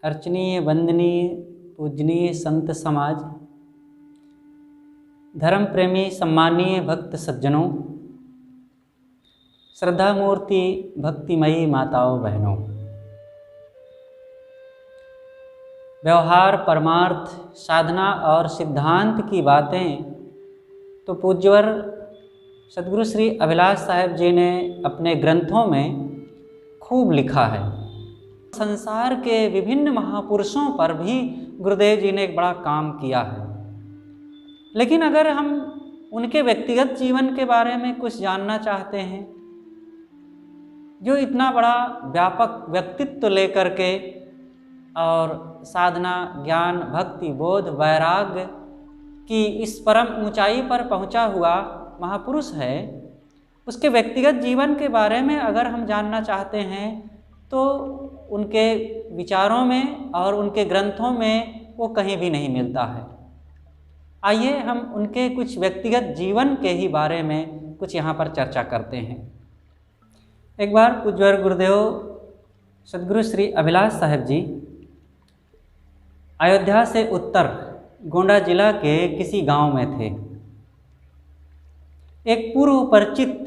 अर्चनीय वंदनीय पूजनीय संत समाज, धर्म प्रेमी सम्मानीय भक्त सज्जनों, श्रद्धा मूर्ति भक्तिमयी माताओं बहनों, व्यवहार परमार्थ साधना और सिद्धांत की बातें तो पूज्यवर सद्गुरु श्री अभिलाष साहेब जी ने अपने ग्रंथों में खूब लिखा है। संसार के विभिन्न महापुरुषों पर भी गुरुदेव जी ने एक बड़ा काम किया है, लेकिन अगर हम उनके व्यक्तिगत जीवन के बारे में कुछ जानना चाहते हैं, जो इतना बड़ा व्यापक व्यक्तित्व लेकर के और साधना ज्ञान भक्ति बोध वैराग्य की इस परम ऊंचाई पर पहुंचा हुआ महापुरुष है, उसके व्यक्तिगत जीवन के बारे में अगर हम जानना चाहते हैं तो उनके विचारों में और उनके ग्रंथों में वो कहीं भी नहीं मिलता है। आइए हम उनके कुछ व्यक्तिगत जीवन के ही बारे में कुछ यहाँ पर चर्चा करते हैं। एक बार पूज्यवर गुरुदेव सद्गुरु श्री अभिलाष साहेब जी अयोध्या से उत्तर गोंडा जिला के किसी गांव में थे। एक पूर्व परिचित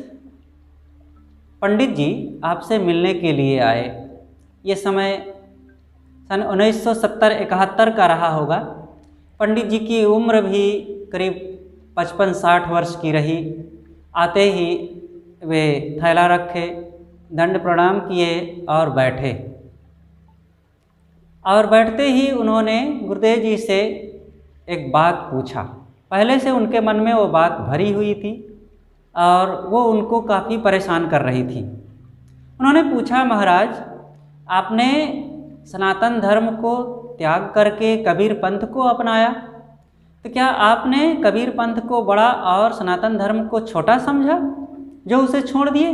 पंडित जी आपसे मिलने के लिए आए। ये समय सन 1970-71 का रहा होगा। पंडित जी की उम्र भी करीब 55-60 वर्ष की रही। आते ही वे थैला रखे, दंड प्रणाम किए और बैठे। और बैठते ही उन्होंने गुरुदेव जी से एक बात पूछा। पहले से उनके मन में वो बात भरी हुई थी और वो उनको काफ़ी परेशान कर रही थी। उन्होंने पूछा, महाराज आपने सनातन धर्म को त्याग करके कबीर पंथ को अपनाया, तो क्या आपने कबीर पंथ को बड़ा और सनातन धर्म को छोटा समझा जो उसे छोड़ दिए?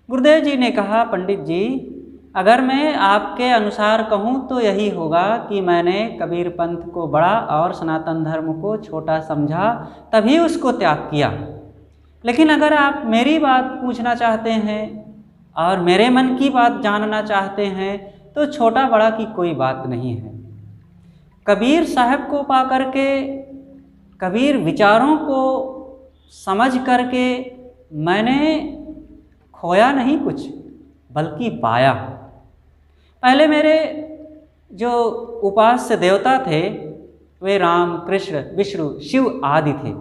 गुरुदेव जी ने कहा, पंडित जी अगर मैं आपके अनुसार कहूँ तो यही होगा कि मैंने कबीर पंथ को बड़ा और सनातन धर्म को छोटा समझा, तभी उसको त्याग किया। लेकिन अगर आप मेरी बात पूछना चाहते हैं और मेरे मन की बात जानना चाहते हैं तो छोटा बड़ा की कोई बात नहीं है। कबीर साहब को पा करके, कबीर विचारों को समझ करके मैंने खोया नहीं कुछ, बल्कि पाया। पहले मेरे जो उपास्य देवता थे वे राम कृष्ण विष्णु शिव आदि थे,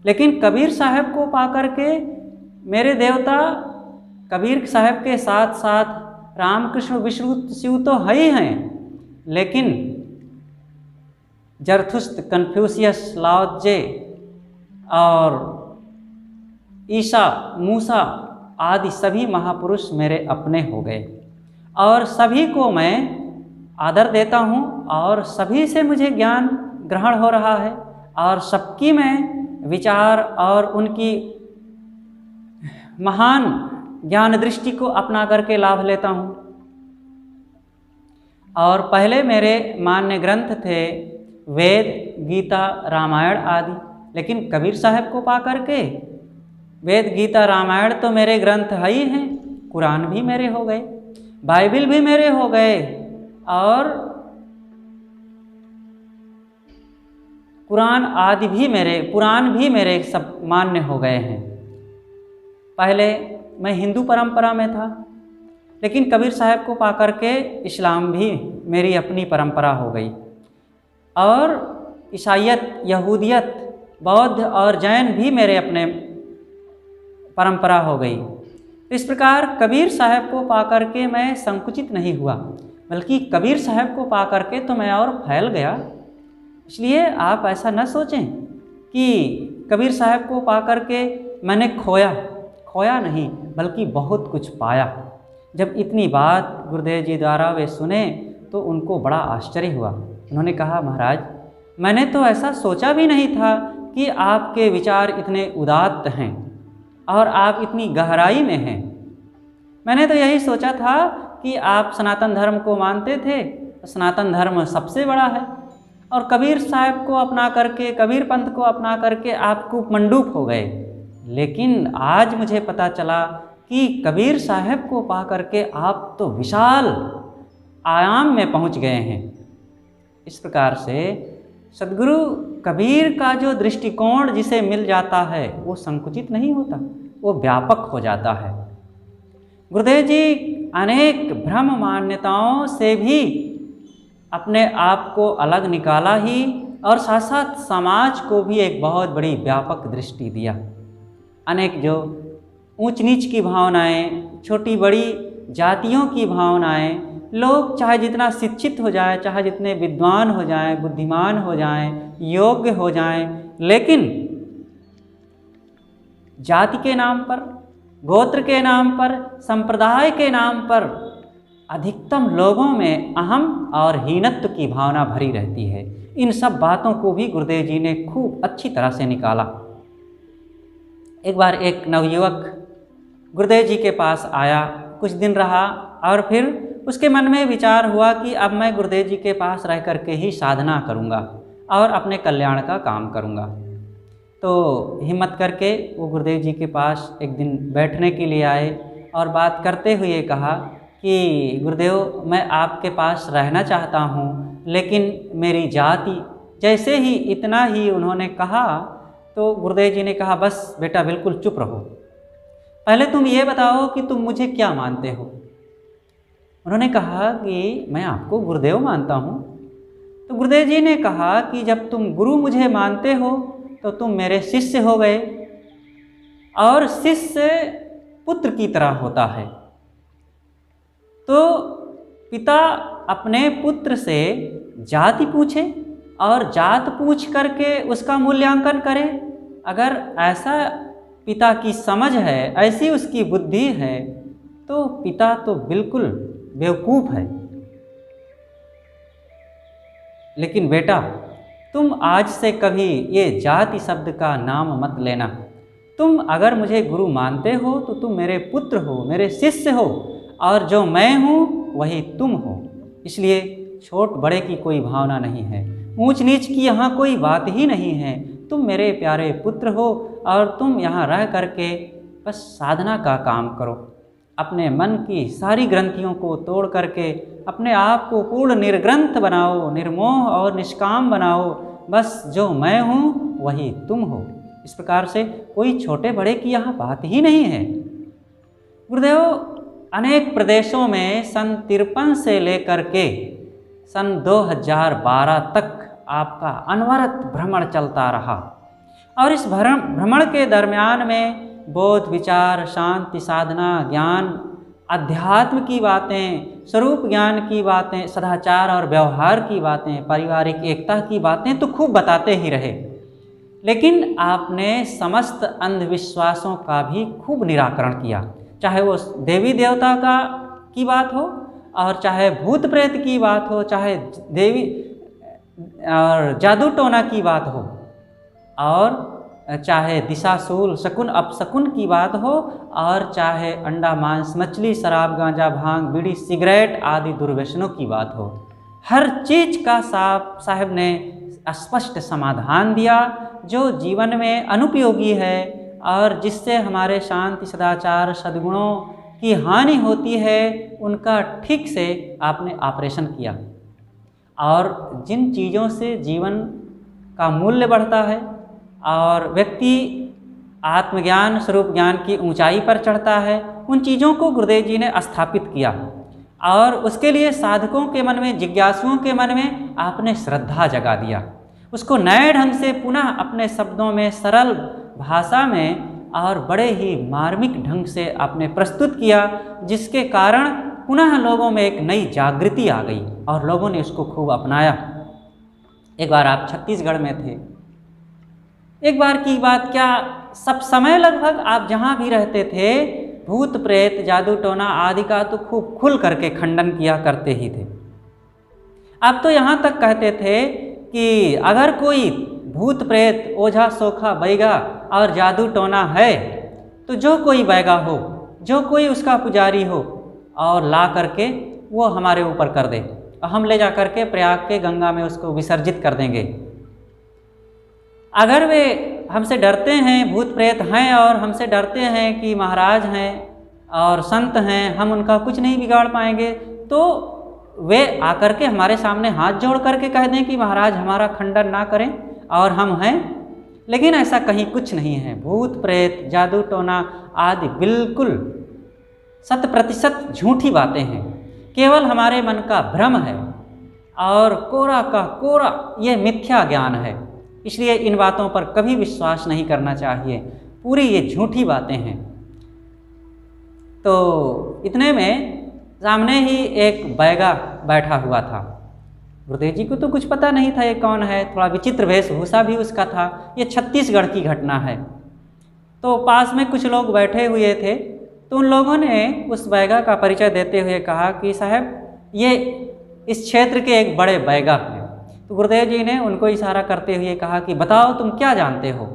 लेकिन कबीर साहब को पा करके मेरे देवता कबीर साहब के साथ साथ राम कृष्ण विष्णु शिव तो है ही हैं, लेकिन जरथुस्त कन्फ्यूशियस लाओ त्से और ईसा मूसा आदि सभी महापुरुष मेरे अपने हो गए और सभी को मैं आदर देता हूँ और सभी से मुझे ज्ञान ग्रहण हो रहा है और सबकी मैं विचार और उनकी महान ज्ञान दृष्टि को अपना करके लाभ लेता हूँ। और पहले मेरे मान्य ग्रंथ थे वेद गीता रामायण आदि, लेकिन कबीर साहब को पा करके वेद गीता रामायण तो मेरे ग्रंथ है ही हैं, कुरान भी मेरे हो गए, बाइबिल भी मेरे हो गए और कुरान आदि भी मेरे, पुराण भी मेरे सब मान्य हो गए हैं। पहले मैं हिंदू परंपरा में था, लेकिन कबीर साहब को पा करके इस्लाम भी मेरी अपनी परंपरा हो गई और ईसाईयत यहूदियत बौद्ध और जैन भी मेरे अपने परंपरा हो गई। इस प्रकार कबीर साहब को पा करके मैं संकुचित नहीं हुआ, बल्कि कबीर साहब को पा करके तो मैं और फैल गया। इसलिए आप ऐसा न सोचें कि कबीर साहब को पा करके मैंने खोया नहीं, बल्कि बहुत कुछ पाया। जब इतनी बात गुरुदेव जी द्वारा वे सुने तो उनको बड़ा आश्चर्य हुआ। उन्होंने कहा, महाराज मैंने तो ऐसा सोचा भी नहीं था कि आपके विचार इतने उदात्त हैं और आप इतनी गहराई में हैं। मैंने तो यही सोचा था कि आप सनातन धर्म को मानते थे, तो सनातन धर्म सबसे बड़ा है और कबीर साहब को अपना करके, कबीर पंथ को अपना करके आप कूपमंडूक हो गए। लेकिन आज मुझे पता चला कि कबीर साहब को पा करके आप तो विशाल आयाम में पहुंच गए हैं। इस प्रकार से सद्गुरु कबीर का जो दृष्टिकोण जिसे मिल जाता है वो संकुचित नहीं होता, वो व्यापक हो जाता है। गुरुदेव जी अनेक भ्रम मान्यताओं से भी अपने आप को अलग निकाला ही और साथ साथ समाज को भी एक बहुत बड़ी व्यापक दृष्टि दिया। अनेक जो ऊंच नीच की भावनाएं, छोटी बड़ी जातियों की भावनाएं, लोग चाहे जितना शिक्षित हो जाए, चाहे जितने विद्वान हो जाएं, बुद्धिमान हो जाएं, योग्य हो जाएं, लेकिन जाति के नाम पर, गोत्र के नाम पर, संप्रदाय के नाम पर अधिकतम लोगों में अहम और हीनत्व की भावना भरी रहती है। इन सब बातों को भी गुरुदेव जी ने खूब अच्छी तरह से निकाला। एक बार एक नवयुवक गुरुदेव जी के पास आया, कुछ दिन रहा और फिर उसके मन में विचार हुआ कि अब मैं गुरुदेव जी के पास रह कर के ही साधना करूँगा और अपने कल्याण का काम करूँगा। तो हिम्मत करके वो गुरुदेव जी के पास एक दिन बैठने के लिए आए और बात करते हुए कहा कि गुरुदेव मैं आपके पास रहना चाहता हूँ, लेकिन मेरी जाति, जैसे ही इतना ही उन्होंने कहा तो गुरुदेव जी ने कहा बस बेटा बिल्कुल चुप रहो, पहले तुम ये बताओ कि तुम मुझे क्या मानते हो। उन्होंने कहा कि मैं आपको गुरुदेव मानता हूँ। तो गुरुदेव जी ने कहा कि जब तुम गुरु मुझे मानते हो तो तुम मेरे शिष्य हो गए, और शिष्य पुत्र की तरह होता है। तो पिता अपने पुत्र से जाति पूछे और जात पूछ करके उसका मूल्यांकन करे। अगर ऐसा पिता की समझ है, ऐसी उसकी बुद्धि है, तो पिता तो बिल्कुल बेवकूफ़ है। लेकिन बेटा तुम आज से कभी ये जाति शब्द का नाम मत लेना। तुम अगर मुझे गुरु मानते हो तो तुम मेरे पुत्र हो, मेरे शिष्य हो, और जो मैं हूँ वही तुम हो। इसलिए छोट बड़े की कोई भावना नहीं है, ऊंच नीच की यहाँ कोई बात ही नहीं है। तुम मेरे प्यारे पुत्र हो और तुम यहाँ रह करके बस साधना का काम करो। अपने मन की सारी ग्रंथियों को तोड़ करके अपने आप को पूर्ण निर्ग्रंथ बनाओ, निर्मोह और निष्काम बनाओ। बस जो मैं हूँ वही तुम हो। इस प्रकार से कोई छोटे बड़े की यहाँ बात ही नहीं है। गुरुदेव अनेक प्रदेशों में सन 53 से लेकर के सन 2012 तक आपका अनवरत भ्रमण चलता रहा, और इस भ्रमण के दरमियान में बोध, विचार, शांति, साधना, ज्ञान, अध्यात्म की बातें, स्वरूप ज्ञान की बातें, सदाचार और व्यवहार की बातें, पारिवारिक एकता की बातें तो खूब बताते ही रहे। लेकिन आपने समस्त अंधविश्वासों का भी खूब निराकरण किया, चाहे वो देवी देवता की बात हो, और चाहे भूत प्रेत की बात हो, चाहे देवी और जादू टोना की बात हो, और चाहे दिशाशूल शकुन अपशकुन की बात हो, और चाहे अंडा मांस मछली शराब गांजा भांग बीड़ी सिगरेट आदि दुर्व्यसनों की बात हो। हर चीज़ का साहब ने स्पष्ट समाधान दिया जो जीवन में अनुपयोगी है और जिससे हमारे शांति, सदाचार, सद्गुणों की हानि होती है, उनका ठीक से आपने ऑपरेशन किया। और जिन चीज़ों से जीवन का मूल्य बढ़ता है और व्यक्ति आत्मज्ञान, स्वरूप ज्ञान की ऊंचाई पर चढ़ता है, उन चीज़ों को गुरुदेव जी ने स्थापित किया, और उसके लिए साधकों के मन में, जिज्ञासुओं के मन में आपने श्रद्धा जगा दिया। उसको नए ढंग से पुनः अपने शब्दों में, सरल भाषा में और बड़े ही मार्मिक ढंग से आपने प्रस्तुत किया, जिसके कारण पुनः लोगों में एक नई जागृति आ गई और लोगों ने उसको खूब अपनाया। एक बार आप छत्तीसगढ़ में थे। एक बार की बात क्या, सब समय लगभग आप जहाँ भी रहते थे, भूत प्रेत, जादू टोना आदि का तो खूब खुल करके खंडन किया करते ही थे। आप तो यहाँ तक कहते थे कि अगर कोई भूत प्रेत, ओझा सोखा, बैगा और जादू टोना है तो जो कोई बैगा हो, जो कोई उसका पुजारी हो, और ला करके वो हमारे ऊपर कर दे, और हम ले जा करके प्रयाग के गंगा में उसको विसर्जित कर देंगे। अगर वे हमसे डरते हैं, भूत प्रेत हैं और हमसे डरते हैं कि महाराज हैं और संत हैं, हम उनका कुछ नहीं बिगाड़ पाएंगे, तो वे आकर के हमारे सामने हाथ जोड़ करके कह दें कि महाराज हमारा खंडन ना करें और हम हैं, लेकिन ऐसा कहीं कुछ नहीं है। भूत प्रेत जादू टोना आदि बिल्कुल 100% झूठी बातें हैं, केवल हमारे मन का भ्रम है और कोरा का कोरा ये मिथ्या ज्ञान है। इसलिए इन बातों पर कभी विश्वास नहीं करना चाहिए, पूरी ये झूठी बातें हैं। तो इतने में सामने ही एक बैगा बैठा हुआ था। गुरुदेव जी को तो कुछ पता नहीं था ये कौन है, थोड़ा विचित्र वेशभूषा भी उसका था। ये छत्तीसगढ़ की घटना है। तो पास में कुछ लोग बैठे हुए थे, तो उन लोगों ने उस बैगा का परिचय देते हुए कहा कि साहब ये इस क्षेत्र के एक बड़े बैगा हैं। तो गुरुदेव जी ने उनको इशारा करते हुए कहा कि बताओ तुम क्या जानते हो।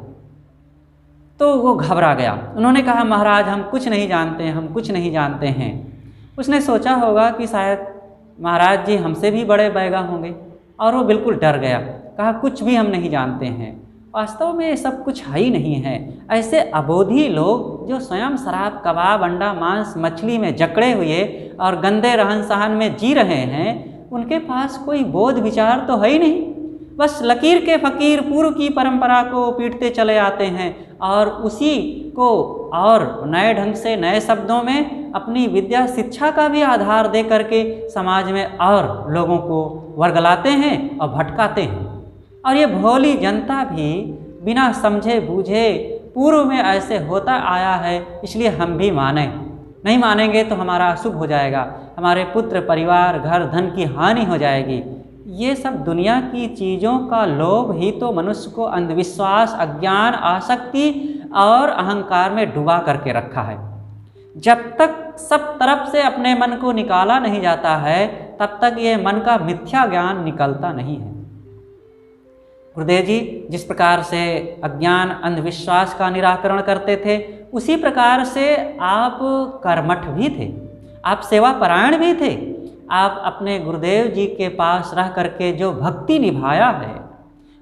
तो वो घबरा गया। उन्होंने कहा महाराज हम कुछ नहीं जानते हैं, हम कुछ नहीं जानते हैं। उसने सोचा होगा कि शायद महाराज जी हमसे भी बड़े बैगा होंगे, और वो बिल्कुल डर गया। कहा कुछ भी हम नहीं जानते हैं। वास्तव में ये सब कुछ है ही नहीं है। ऐसे अबोधी लोग जो स्वयं शराब कबाब अंडा मांस मछली में जकड़े हुए और गंदे रहन सहन में जी रहे हैं, उनके पास कोई बोध विचार तो है ही नहीं। बस लकीर के फ़कीर पूर्व की परंपरा को पीटते चले आते हैं और उसी को और नए ढंग से नए शब्दों में अपनी विद्या शिक्षा का भी आधार दे करके समाज में और लोगों को वर्गलाते हैं और भटकाते हैं। और ये भोली जनता भी बिना समझे बूझे पूर्व में ऐसे होता आया है, इसलिए हम भी माने। नहीं मानेंगे तो हमारा अशुभ हो जाएगा, हमारे पुत्र परिवार घर धन की हानि हो जाएगी। ये सब दुनिया की चीज़ों का लोभ ही तो मनुष्य को अंधविश्वास अज्ञान आसक्ति और अहंकार में डुबा करके रखा है। जब तक सब तरफ से अपने मन को निकाला नहीं जाता है, तब तक ये मन का मिथ्या ज्ञान निकलता नहीं है। गुरुदेव जी जिस प्रकार से अज्ञान अंधविश्वास का निराकरण करते थे, उसी प्रकार से आप कर्मठ भी थे, आप सेवा परायण भी थे। आप अपने गुरुदेव जी के पास रह करके जो भक्ति निभाया है,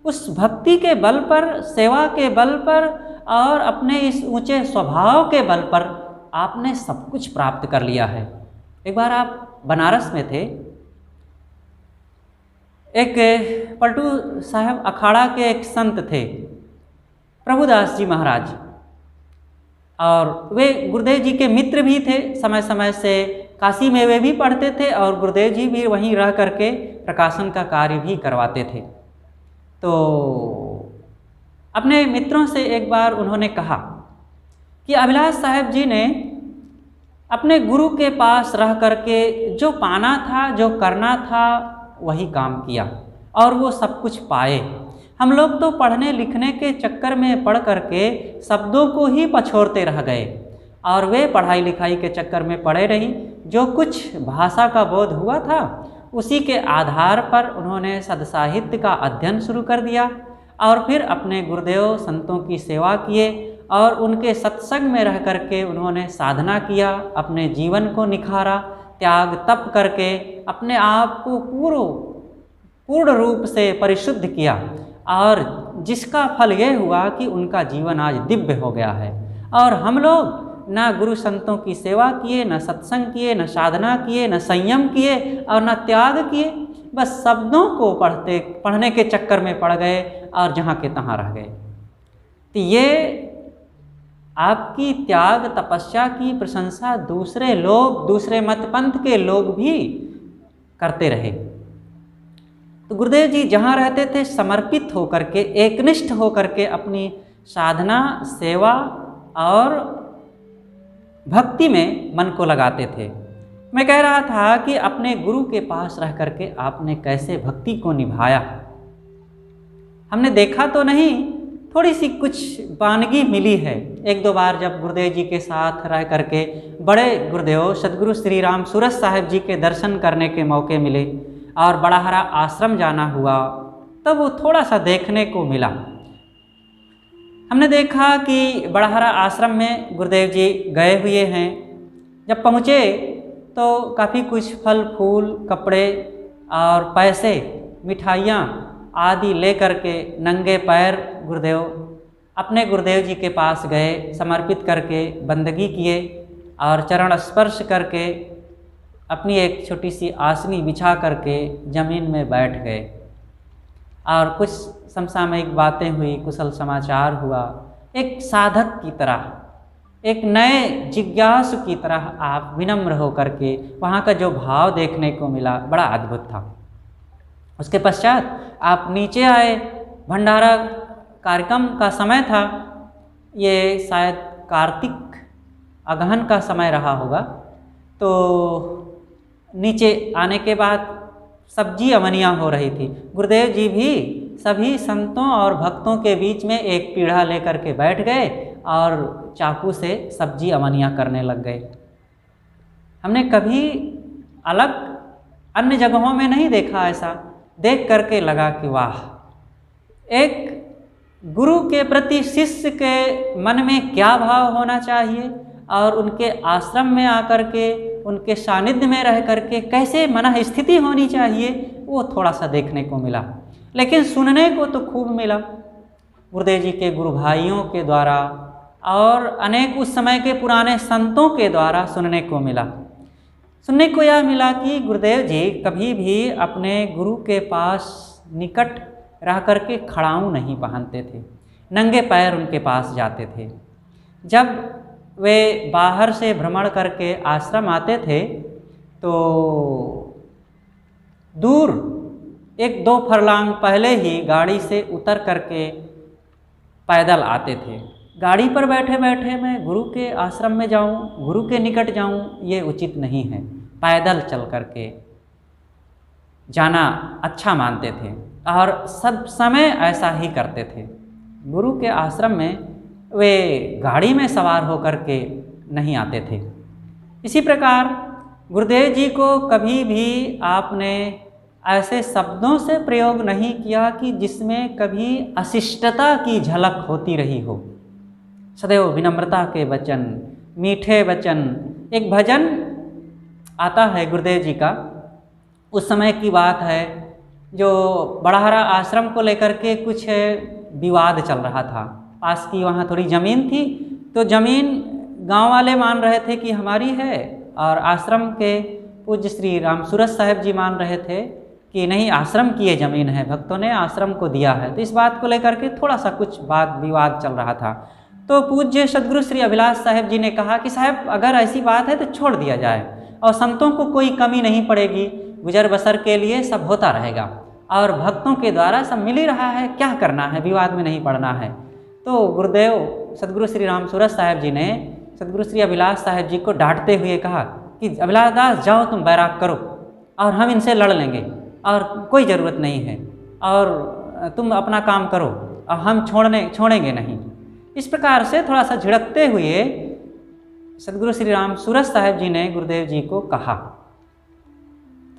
उस भक्ति के बल पर, सेवा के बल पर और अपने इस ऊंचे स्वभाव के बल पर आपने सब कुछ प्राप्त कर लिया है। एक बार आप बनारस में थे, एक पलटू साहब अखाड़ा के एक संत थे प्रभुदास जी महाराज, और वे गुरुदेव जी के मित्र भी थे। समय समय से काशी में वे भी पढ़ते थे और गुरुदेव जी भी वहीं रह करके प्रकाशन का कार्य भी करवाते थे। तो अपने मित्रों से एक बार उन्होंने कहा कि अभिलाष साहब जी ने अपने गुरु के पास रह करके जो पाना था, जो करना था, वही काम किया और वो सब कुछ पाए। हम लोग तो पढ़ने लिखने के चक्कर में पढ़ करके शब्दों को ही पछोड़ते रह गए, और वे पढ़ाई लिखाई के चक्कर में पड़े रही। जो कुछ भाषा का बोध हुआ था, उसी के आधार पर उन्होंने सदसाहित्य का अध्ययन शुरू कर दिया और फिर अपने गुरुदेव संतों की सेवा किए और उनके सत्संग में रह करके उन्होंने साधना किया, अपने जीवन को निखारा, त्याग तप करके अपने आप को पूर्ण रूप से परिशुद्ध किया, और जिसका फल यह हुआ कि उनका जीवन आज दिव्य हो गया है। और हम लोग ना गुरु संतों की सेवा किए, न सत्संग किए, न साधना किए, न संयम किए और न त्याग किए, बस शब्दों को पढ़ने के चक्कर में पड़ गए और जहाँ के तहाँ रह गए। तो ये आपकी त्याग तपस्या की प्रशंसा दूसरे लोग, दूसरे मत पंथ के लोग भी करते रहे। तो गुरुदेव जी जहाँ रहते थे समर्पित होकर के, एकनिष्ठ होकर के अपनी साधना, सेवा और भक्ति में मन को लगाते थे। मैं कह रहा था कि अपने गुरु के पास रह करके आपने कैसे भक्ति को निभाया। हमने देखा तो नहीं, थोड़ी सी कुछ वानगी मिली है। एक दो बार जब गुरुदेव जी के साथ रह करके बड़े गुरुदेव सदगुरु श्री राम सूरत साहिब जी के दर्शन करने के मौके मिले और बड़ाहरा आश्रम जाना हुआ, तब वो थोड़ा सा देखने को मिला। हमने देखा कि बड़ाहरा आश्रम में गुरुदेव जी गए हुए हैं। जब पहुँचे तो काफ़ी कुछ फल फूल, कपड़े और पैसे, मिठाइयाँ आदि ले करके नंगे पैर गुरुदेव अपने गुरुदेव जी के पास गए, समर्पित करके बंदगी किए और चरण स्पर्श करके अपनी एक छोटी सी आसनी बिछा करके ज़मीन में बैठ गए और कुछ समसामयिक बातें हुई, कुशल समाचार हुआ। एक साधक की तरह, एक नए जिज्ञासु की तरह आप विनम्र होकर के वहाँ का जो भाव देखने को मिला बड़ा अद्भुत था। उसके पश्चात आप नीचे आए, भंडारा कार्यक्रम का समय था, ये शायद कार्तिक अगहन का समय रहा होगा। तो नीचे आने के बाद सब्जी अवनियाँ हो रही थी। गुरुदेव जी भी सभी संतों और भक्तों के बीच में एक पीढ़ा लेकर के बैठ गए और चाकू से सब्जी अवनियाँ करने लग गए। हमने कभी अलग अन्य जगहों में नहीं देखा ऐसा। देख करके लगा कि वाह, एक गुरु के प्रति शिष्य के मन में क्या भाव होना चाहिए और उनके आश्रम में आकर के उनके सानिध्य में रह करके कैसे मन स्थिति होनी चाहिए, वो थोड़ा सा देखने को मिला। लेकिन सुनने को तो खूब मिला गुरुदेव जी के गुरु भाइयों के द्वारा और अनेक उस समय के पुराने संतों के द्वारा सुनने को मिला। सुनने को यह मिला कि गुरुदेव जी कभी भी अपने गुरु के पास निकट रह करके खड़ाऊँ नहीं पहनते थे, नंगे पैर उनके पास जाते थे। जब वे बाहर से भ्रमण करके आश्रम आते थे तो दूर 1-2 फरलांग पहले ही गाड़ी से उतर करके पैदल आते थे। गाड़ी पर बैठे बैठे मैं गुरु के आश्रम में जाऊं, गुरु के निकट जाऊं, ये उचित नहीं है। पैदल चल करके जाना अच्छा मानते थे और सब समय ऐसा ही करते थे। गुरु के आश्रम में वे गाड़ी में सवार होकर के नहीं आते थे। इसी प्रकार गुरुदेव जी को कभी भी आपने ऐसे शब्दों से प्रयोग नहीं किया कि जिसमें कभी अशिष्टता की झलक होती रही हो। सदैव विनम्रता के वचन, मीठे वचन। एक भजन आता है गुरुदेव जी का, उस समय की बात है, जो बड़हरा आश्रम को लेकर के कुछ विवाद चल रहा था। पास की वहाँ थोड़ी ज़मीन थी, तो ज़मीन गांव वाले मान रहे थे कि हमारी है और आश्रम के पूज्य श्री राम सूरत साहब जी मान रहे थे कि नहीं, आश्रम की ये ज़मीन है, भक्तों ने आश्रम को दिया है। तो इस बात को लेकर के थोड़ा सा कुछ बात विवाद चल रहा था। तो पूज्य सदगुरु श्री अभिलाष साहब जी ने कहा कि साहब अगर ऐसी बात है तो छोड़ दिया जाए और संतों को कोई कमी नहीं पड़ेगी, गुजर बसर के लिए सब होता रहेगा और भक्तों के द्वारा सब मिल ही रहा है, क्या करना है, विवाद में नहीं पड़ना है। तो गुरुदेव सदगुरु श्री राम सूरत साहब जी ने सदगुरु श्री अभिलाष साहब जी को डांटते हुए कहा कि अभिलाष दास जाओ, तुम बैराग करो और हम इनसे लड़ लेंगे और कोई ज़रूरत नहीं है और तुम अपना काम करो और हम छोड़ेंगे नहीं। इस प्रकार से थोड़ा सा झिड़कते हुए सदगुरु श्री राम सूरत साहब जी ने गुरुदेव जी को कहा।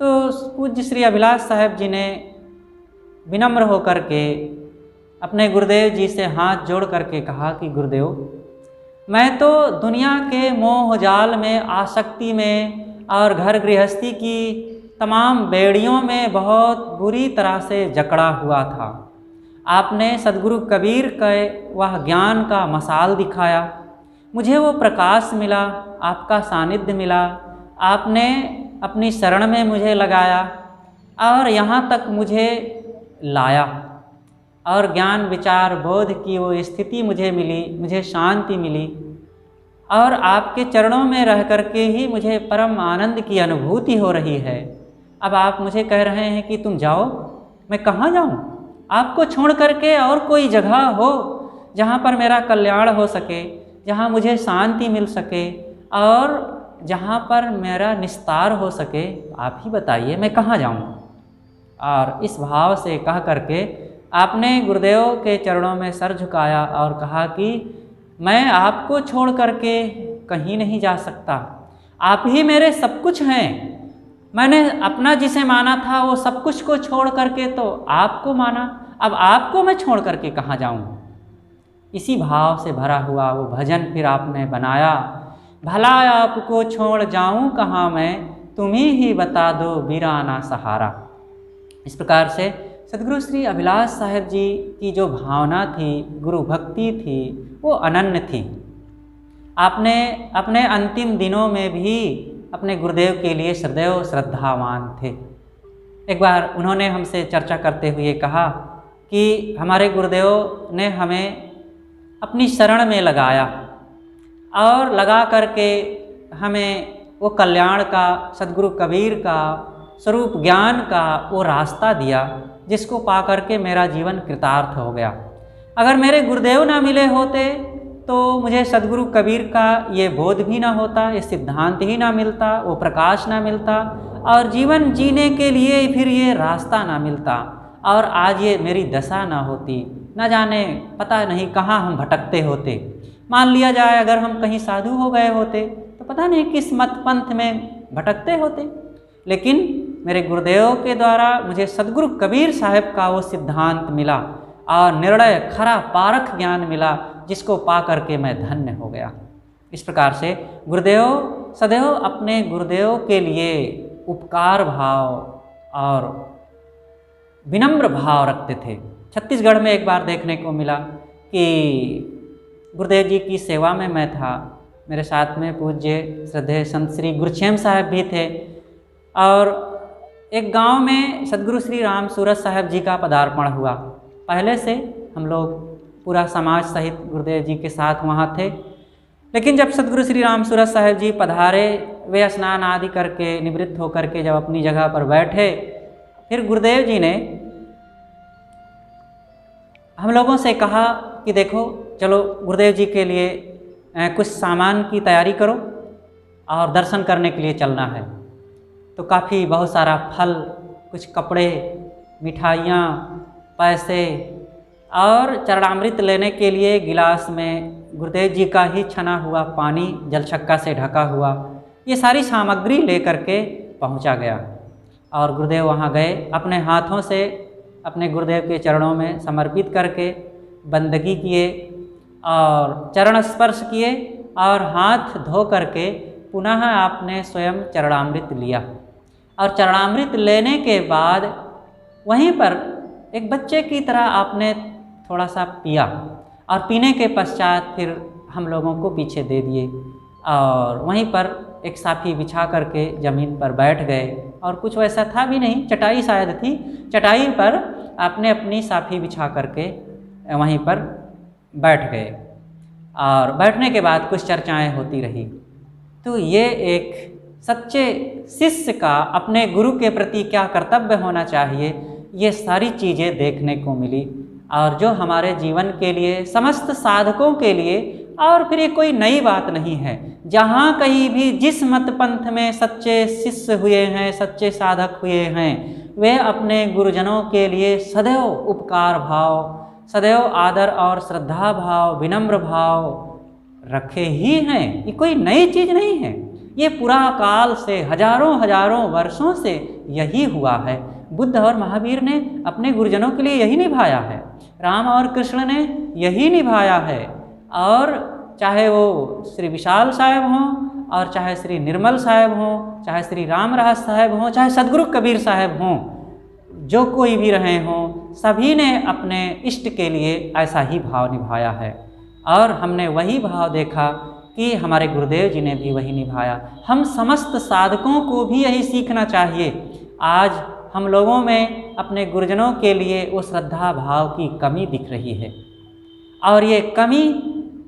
तो पूज्य श्री अभिलाष साहब जी ने विनम्र होकर के अपने गुरुदेव जी से हाथ जोड़ करके कहा कि गुरुदेव, मैं तो दुनिया के मोह जाल में, आसक्ति में और घर गृहस्थी की तमाम बेड़ियों में बहुत बुरी तरह से जकड़ा हुआ था। आपने सदगुरु कबीर का वह ज्ञान का मसाल दिखाया, मुझे वो प्रकाश मिला, आपका सानिध्य मिला, आपने अपनी शरण में मुझे लगाया और यहाँ तक मुझे लाया और ज्ञान विचार बोध की वो स्थिति मुझे मिली, मुझे शांति मिली और आपके चरणों में रह करके ही मुझे परम आनंद की अनुभूति हो रही है। अब आप मुझे कह रहे हैं कि तुम जाओ, मैं कहाँ जाऊँ? आपको छोड़ करके और कोई जगह हो जहाँ पर मेरा कल्याण हो सके, जहाँ मुझे शांति मिल सके और जहाँ पर मेरा निस्तार हो सके, आप ही बताइए मैं कहाँ जाऊँ? और इस भाव से कह करके आपने गुरुदेव के चरणों में सर झुकाया और कहा कि मैं आपको छोड़ करके कहीं नहीं जा सकता, आप ही मेरे सब कुछ हैं। मैंने अपना जिसे माना था वो सब कुछ को छोड़ करके तो आपको माना, अब आपको मैं छोड़ करके कहाँ जाऊँ? इसी भाव से भरा हुआ वो भजन फिर आपने बनाया, भला आपको छोड़ जाऊँ कहाँ मैं, तुम्ही ही बता दो वीराना सहारा। इस प्रकार से सदगुरु श्री अभिलाष साहब जी की जो भावना थी, गुरु भक्ति थी, वो अनन्य थी। आपने अपने अंतिम दिनों में भी अपने गुरुदेव के लिए सदैव श्रद्धावान थे। एक बार उन्होंने हमसे चर्चा करते हुए कहा कि हमारे गुरुदेव ने हमें अपनी शरण में लगाया और लगा करके हमें वो कल्याण का, सद्गुरु कबीर का, स्वरूप ज्ञान का वो रास्ता दिया जिसको पा करके मेरा जीवन कृतार्थ हो गया। अगर मेरे गुरुदेव ना मिले होते तो मुझे सद्गुरु कबीर का ये बोध भी ना होता, ये सिद्धांत ही ना मिलता, वो प्रकाश ना मिलता और जीवन जीने के लिए फिर ये रास्ता ना मिलता और आज ये मेरी दशा ना होती, न जाने पता नहीं कहाँ हम भटकते होते। मान लिया जाए अगर हम कहीं साधु हो गए होते तो पता नहीं किस मत पंथ में भटकते होते, लेकिन मेरे गुरुदेव के द्वारा मुझे सद्गुरु कबीर साहब का वो सिद्धांत मिला और निर्णय खरा पारख ज्ञान मिला जिसको पा करके मैं धन्य हो गया। इस प्रकार से गुरुदेव सदैव अपने गुरुदेव के लिए उपकार भाव और विनम्र भाव रखते थे। छत्तीसगढ़ में एक बार देखने को मिला कि गुरुदेव जी की सेवा में मैं था, मेरे साथ में पूज्य श्रद्धेय संत श्री गुरछेम साहब भी थे और एक गांव में सद्गुरु श्री राम सूरत साहब जी का पदार्पण हुआ। पहले से हम लोग पूरा समाज सहित गुरुदेव जी के साथ वहाँ थे, लेकिन जब सद्गुरु श्री राम सूरत साहब जी पधारे, वे स्नान आदि करके निवृत्त होकर के जब अपनी जगह पर बैठे, फिर गुरुदेव जी ने हम लोगों से कहा कि देखो चलो गुरुदेव जी के लिए कुछ सामान की तैयारी करो और दर्शन करने के लिए चलना है। तो काफ़ी बहुत सारा फल, कुछ कपड़े, मिठाइयाँ, पैसे और चरणामृत लेने के लिए गिलास में गुरुदेव जी का ही छना हुआ पानी जलछक्का से ढका हुआ, ये सारी सामग्री लेकर के पहुंचा गया और गुरुदेव वहां गए, अपने हाथों से अपने गुरुदेव के चरणों में समर्पित करके बंदगी किए और चरण स्पर्श किए और हाथ धो करके पुनः आपने स्वयं चरणामृत लिया और चरणामृत लेने के बाद वहीं पर एक बच्चे की तरह आपने थोड़ा सा पिया और पीने के पश्चात फिर हम लोगों को पीछे दे दिए और वहीं पर एक साफी बिछा करके ज़मीन पर बैठ गए और कुछ वैसा था भी नहीं, चटाई शायद थी, चटाई पर आपने अपनी साफी बिछा करके वहीं पर बैठ गए और बैठने के बाद कुछ चर्चाएं होती रही। तो ये एक सच्चे शिष्य का अपने गुरु के प्रति क्या कर्तव्य होना चाहिए, ये सारी चीज़ें देखने को मिली और जो हमारे जीवन के लिए, समस्त साधकों के लिए, और फिर ये कोई नई बात नहीं है। जहाँ कहीं भी जिस मत पंथ में सच्चे शिष्य हुए हैं, सच्चे साधक हुए हैं, वे अपने गुरुजनों के लिए सदैव उपकार भाव, सदैव आदर और श्रद्धा भाव, विनम्र भाव रखे ही हैं। ये कोई नई चीज़ नहीं है, ये पूरा काल से हजारों हजारों वर्षों से यही हुआ है। बुद्ध और महावीर ने अपने गुरुजनों के लिए यही निभाया है, राम और कृष्ण ने यही निभाया है, और चाहे वो श्री विशाल साहब हों और चाहे श्री निर्मल साहब हों, चाहे श्री राम रहस साहब हों, चाहे सद्गुरु कबीर साहब हों, जो कोई भी रहे हों, सभी ने अपने इष्ट के लिए ऐसा ही भाव निभाया है और हमने वही भाव देखा कि हमारे गुरुदेव जी ने भी वही निभाया। हम समस्त साधकों को भी यही सीखना चाहिए। आज हम लोगों में अपने गुरुजनों के लिए वो श्रद्धा भाव की कमी दिख रही है और ये कमी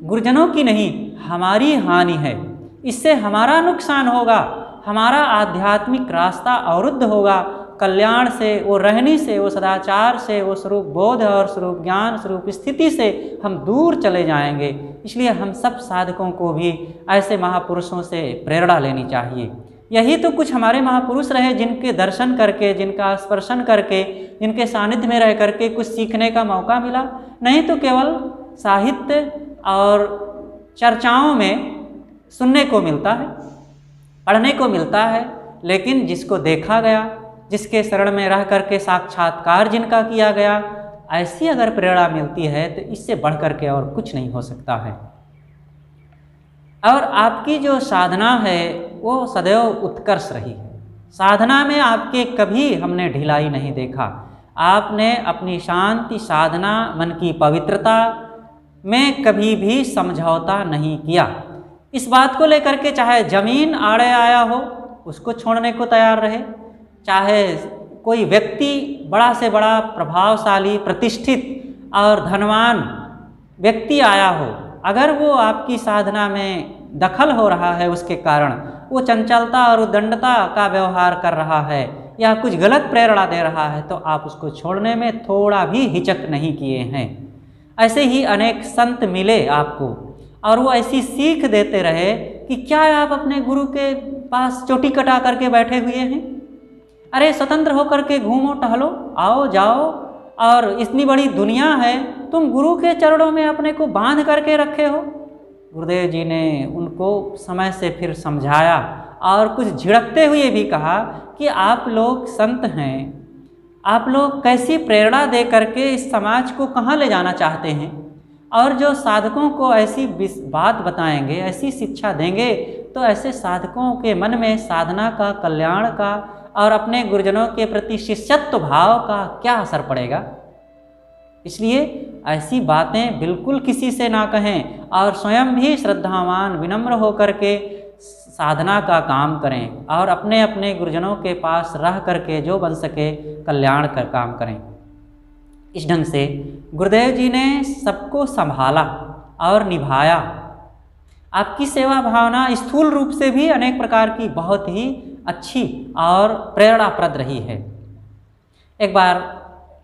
गुरुजनों की नहीं, हमारी हानि है। इससे हमारा नुकसान होगा, हमारा आध्यात्मिक रास्ता अवरुद्ध होगा। कल्याण से, वो रहनी से, वो सदाचार से, वो स्वरूप बोध और स्वरूप ज्ञान, स्वरूप स्थिति से हम दूर चले जाएंगे। इसलिए हम सब साधकों को भी ऐसे महापुरुषों से प्रेरणा लेनी चाहिए। यही तो कुछ हमारे महापुरुष रहे जिनके दर्शन करके, जिनका स्पर्शन करके, जिनके सानिध्य में रह करके कुछ सीखने का मौका मिला। नहीं तो केवल साहित्य और चर्चाओं में सुनने को मिलता है, पढ़ने को मिलता है, लेकिन जिसको देखा गया, जिसके शरण में रह करके साक्षात्कार जिनका किया गया, ऐसी अगर प्रेरणा मिलती है तो इससे बढ़ करके और कुछ नहीं हो सकता है। और आपकी जो साधना है वो सदैव उत्कर्ष रही है। साधना में आपके कभी हमने ढिलाई नहीं देखा। आपने अपनी शांति साधना, मन की पवित्रता में कभी भी समझौता नहीं किया। इस बात को लेकर के चाहे ज़मीन आड़े आया हो उसको छोड़ने को तैयार रहे, चाहे कोई व्यक्ति बड़ा से बड़ा प्रभावशाली प्रतिष्ठित और धनवान व्यक्ति आया हो, अगर वो आपकी साधना में दखल हो रहा है, उसके कारण वो चंचलता और उद्दंडता का व्यवहार कर रहा है या कुछ गलत प्रेरणा दे रहा है, तो आप उसको छोड़ने में थोड़ा भी हिचक नहीं किए हैं। ऐसे ही अनेक संत मिले आपको और वो ऐसी सीख देते रहे कि क्या आप अपने गुरु के पास चोटी कटा करके बैठे हुए हैं? अरे स्वतंत्र होकर के घूमो टहलो, आओ जाओ, और इतनी बड़ी दुनिया है, तुम गुरु के चरणों में अपने को बांध करके रखे हो। गुरुदेव जी ने उनको समय से फिर समझाया और कुछ झिड़कते हुए भी कहा कि आप लोग संत हैं, आप लोग कैसी प्रेरणा दे करके इस समाज को कहाँ ले जाना चाहते हैं, और जो साधकों को ऐसी बात बताएंगे, ऐसी शिक्षा देंगे, तो ऐसे साधकों के मन में साधना का, कल्याण का और अपने गुरुजनों के प्रति शिष्यत्व भाव का क्या असर पड़ेगा। इसलिए ऐसी बातें बिल्कुल किसी से ना कहें और स्वयं भी श्रद्धावान विनम्र होकर के साधना का काम करें और अपने अपने गुरुजनों के पास रह करके जो बन सके कल्याण का काम करें। इस ढंग से गुरुदेव जी ने सबको संभाला और निभाया। आपकी सेवा भावना स्थूल रूप से भी अनेक प्रकार की बहुत ही अच्छी और प्रेरणाप्रद रही है। एक बार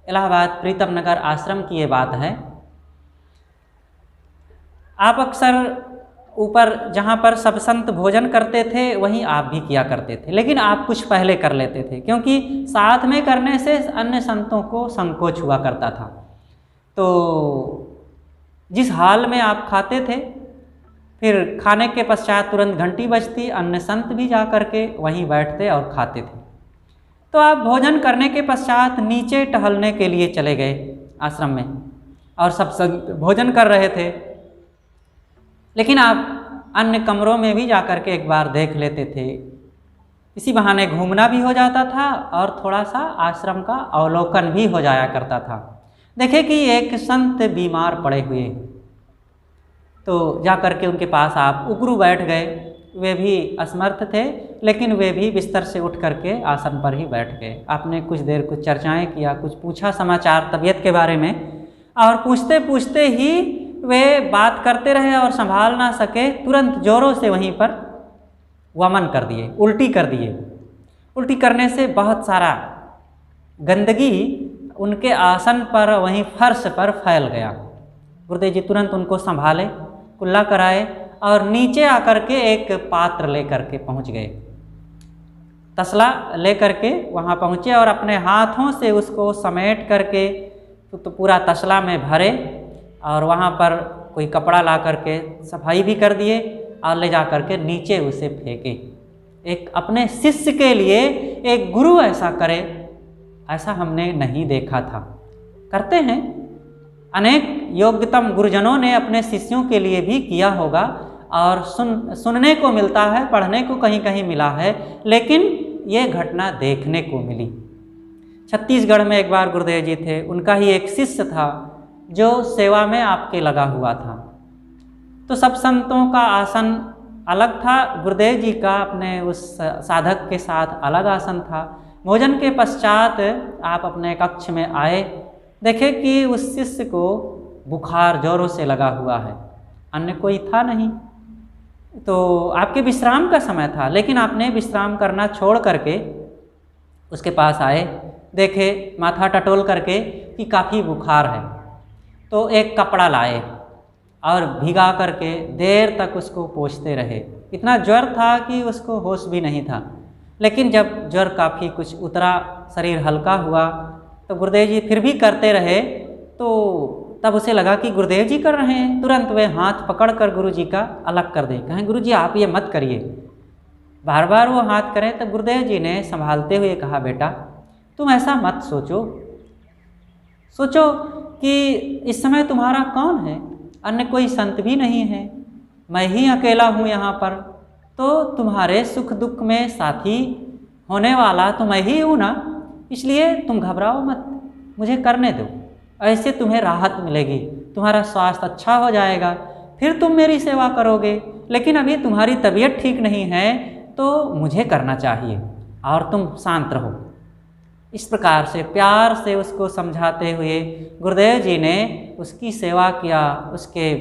इलाहाबाद प्रीतम नगर आश्रम की ये बात है। आप अक्सर ऊपर जहाँ पर सब संत भोजन करते थे वहीं आप भी किया करते थे, लेकिन आप कुछ पहले कर लेते थे क्योंकि साथ में करने से अन्य संतों को संकोच हुआ करता था। तो जिस हाल में आप खाते थे, फिर खाने के पश्चात तुरंत घंटी बजती, अन्य संत भी जा कर के वहीं बैठते और खाते थे। तो आप भोजन करने के पश्चात नीचे टहलने के लिए चले गए आश्रम में और सब संत भोजन कर रहे थे, लेकिन आप अन्य कमरों में भी जा कर के एक बार देख लेते थे। इसी बहाने घूमना भी हो जाता था और थोड़ा सा आश्रम का अवलोकन भी हो जाया करता था। देखे कि एक संत बीमार पड़े हुए, तो जा कर के उनके पास आप उकरू बैठ गए। वे भी असमर्थ थे, लेकिन वे भी बिस्तर से उठ करके आसन पर ही बैठ गए। आपने कुछ देर कुछ चर्चाएं किया, कुछ पूछा समाचार तबीयत के बारे में, और पूछते पूछते ही वे बात करते रहे और संभाल ना सके, तुरंत जोरों से वहीं पर वमन कर दिए, उल्टी कर दिए। उल्टी करने से बहुत सारा गंदगी उनके आसन पर, वहीं फर्श पर फैल गया। गुरुदेव जी तुरंत उनको संभाले, कुल्ला कराए और नीचे आकर के एक पात्र लेकर के पहुंच गए। तसला लेकर के वहाँ पहुँचे और अपने हाथों से उसको समेट करके तो पूरा तसला में भरे और वहाँ पर कोई कपड़ा ला करके सफाई भी कर दिए और ले जा करके नीचे उसे फेंके। एक अपने शिष्य के लिए एक गुरु ऐसा करे, ऐसा हमने नहीं देखा था। करते हैं, अनेक योग्यतम गुरुजनों ने अपने शिष्यों के लिए भी किया होगा और सुनने को मिलता है, पढ़ने को कहीं कहीं मिला है, लेकिन ये घटना देखने को मिली। छत्तीसगढ़ में एक बार गुरुदेव जी थे, उनका ही एक शिष्य था जो सेवा में आपके लगा हुआ था। तो सब संतों का आसन अलग था, गुरुदेव जी का अपने उस साधक के साथ अलग आसन था। भोजन के पश्चात आप अपने कक्ष में आए, देखे कि उस शिष्य को बुखार जोरों से लगा हुआ है, अन्य कोई था नहीं। तो आपके विश्राम का समय था, लेकिन आपने विश्राम करना छोड़ करके उसके पास आए, देखे माथा टटोल करके कि काफ़ी बुखार है। तो एक कपड़ा लाए और भिगा करके देर तक उसको पोंछते रहे। इतना ज्वर था कि उसको होश भी नहीं था, लेकिन जब ज्वर काफ़ी कुछ उतरा, शरीर हल्का हुआ, तो गुरुदेव जी फिर भी करते रहे। तो तब उसे लगा कि गुरुदेव जी कर रहे हैं, तुरंत वे हाथ पकड़कर गुरु जी का अलग कर दें, कहें गुरु जी आप ये मत करिए। बार बार वो हाथ करें, तब गुरुदेव जी ने संभालते हुए कहा, बेटा तुम ऐसा मत सोचो, सोचो कि इस समय तुम्हारा कौन है, अन्य कोई संत भी नहीं है, मैं ही अकेला हूँ यहाँ पर, तो तुम्हारे सुख दुख में साथी होने वाला तो मैं ही हूँ ना, इसलिए तुम घबराओ मत, मुझे करने दो, ऐसे तुम्हें राहत मिलेगी, तुम्हारा स्वास्थ्य अच्छा हो जाएगा। फिर तुम मेरी सेवा करोगे, लेकिन अभी तुम्हारी तबीयत ठीक नहीं है तो मुझे करना चाहिए और तुम शांत रहो। इस प्रकार से प्यार से उसको समझाते हुए गुरुदेव जी ने उसकी सेवा किया। उसके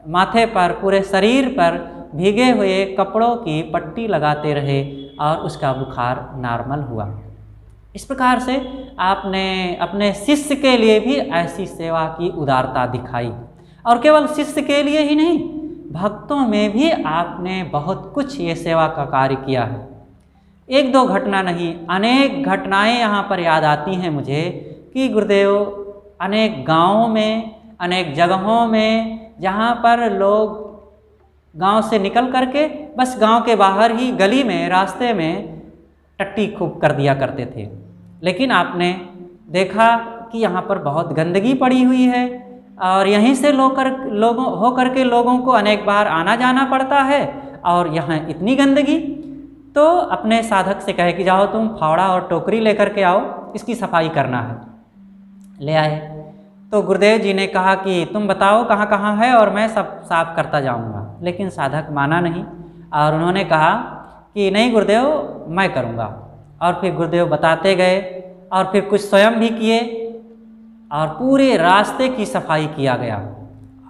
माथे पर, पूरे शरीर पर भीगे हुए कपड़ों की पट्टी लगाते रहे और उसका बुखार नॉर्मल हुआ। इस प्रकार से आपने अपने शिष्य के लिए भी ऐसी सेवा की उदारता दिखाई, और केवल शिष्य के लिए ही नहीं, भक्तों में भी आपने बहुत कुछ ये सेवा का कार्य किया है। एक दो घटना नहीं, अनेक घटनाएं यहाँ पर याद आती हैं मुझे कि गुरुदेव अनेक गांवों में, अनेक जगहों में, जहाँ पर लोग गांव से निकल करके बस गांव के बाहर ही गली में, रास्ते में टट्टी खूब कर दिया करते थे। लेकिन आपने देखा कि यहाँ पर बहुत गंदगी पड़ी हुई है और यहीं से होकर के लोगों को अनेक बार आना जाना पड़ता है, और यहाँ इतनी गंदगी। तो अपने साधक से कहे कि जाओ तुम फावड़ा और टोकरी लेकर के आओ, इसकी सफाई करना है। ले आए तो गुरुदेव जी ने कहा कि तुम बताओ कहाँ कहाँ है और मैं सब साफ करता जाऊँगा। लेकिन साधक माना नहीं और उन्होंने कहा कि नहीं गुरुदेव, मैं करूँगा। और फिर गुरुदेव बताते गए और फिर कुछ स्वयं भी किए और पूरे रास्ते की सफाई किया गया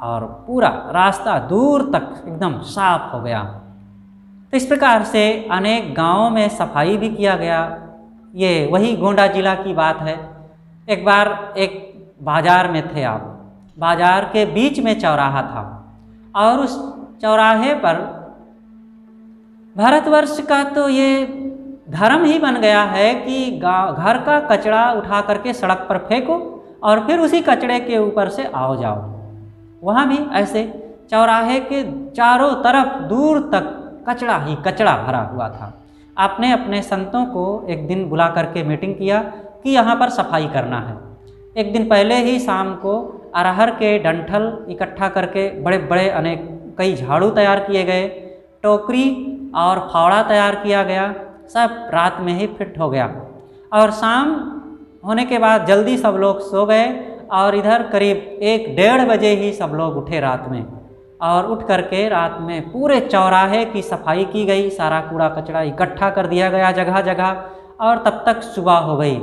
और पूरा रास्ता दूर तक एकदम साफ हो गया। तो इस प्रकार से अनेक गांवों में सफाई भी किया गया। ये वही गोंडा जिला की बात है। एक बार एक बाजार में थे आप, बाजार के बीच में चौराहा था और उस चौराहे पर भारतवर्ष का तो ये धर्म ही बन गया है कि घर का कचरा उठा करके सड़क पर फेंको और फिर उसी कचरे के ऊपर से आओ जाओ। वहाँ भी ऐसे चौराहे के चारों तरफ दूर तक कचरा ही कचरा भरा हुआ था। आपने अपने संतों को एक दिन बुला करके मीटिंग किया कि यहाँ पर सफाई करना है। एक दिन पहले ही शाम को अरहर के डंठल इकट्ठा करके बड़े बड़े अनेक कई झाड़ू तैयार किए गए, टोकरी और फावड़ा तैयार किया गया। सब रात में ही फिट हो गया और शाम होने के बाद जल्दी सब लोग सो गए और इधर करीब 1-1:30 बजे ही सब लोग उठे रात में, और उठ करके रात में पूरे चौराहे की सफाई की गई। सारा कूड़ा कचरा इकट्ठा कर दिया गया जगह जगह, और तब तक सुबह हो गई।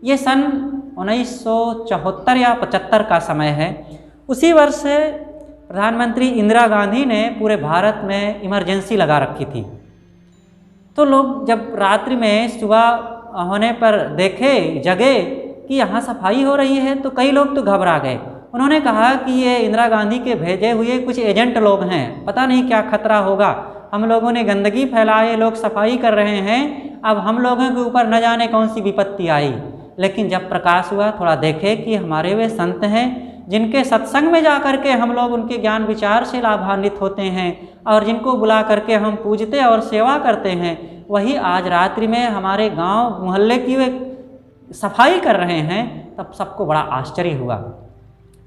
ये सन 1974 या 75 का समय है। उसी वर्ष प्रधानमंत्री इंदिरा गांधी ने पूरे भारत में इमरजेंसी लगा रखी थी। तो लोग जब रात्रि में सुबह होने पर देखे, जगे कि यहाँ सफाई हो रही है, तो कई लोग तो घबरा गए। उन्होंने कहा कि ये इंदिरा गांधी के भेजे हुए कुछ एजेंट लोग हैं, पता नहीं क्या खतरा होगा। हम लोगों ने गंदगी फैलाई, लोग सफाई कर रहे हैं, अब हम लोगों के ऊपर न जाने कौन सी विपत्ति आई। लेकिन जब प्रकाश हुआ, थोड़ा देखे कि हमारे वे संत हैं जिनके सत्संग में जा कर के हम लोग उनके ज्ञान विचार से लाभान्वित होते हैं और जिनको बुला करके हम पूजते और सेवा करते हैं, वही आज रात्रि में हमारे गांव मोहल्ले की वे सफाई कर रहे हैं। तब सबको बड़ा आश्चर्य हुआ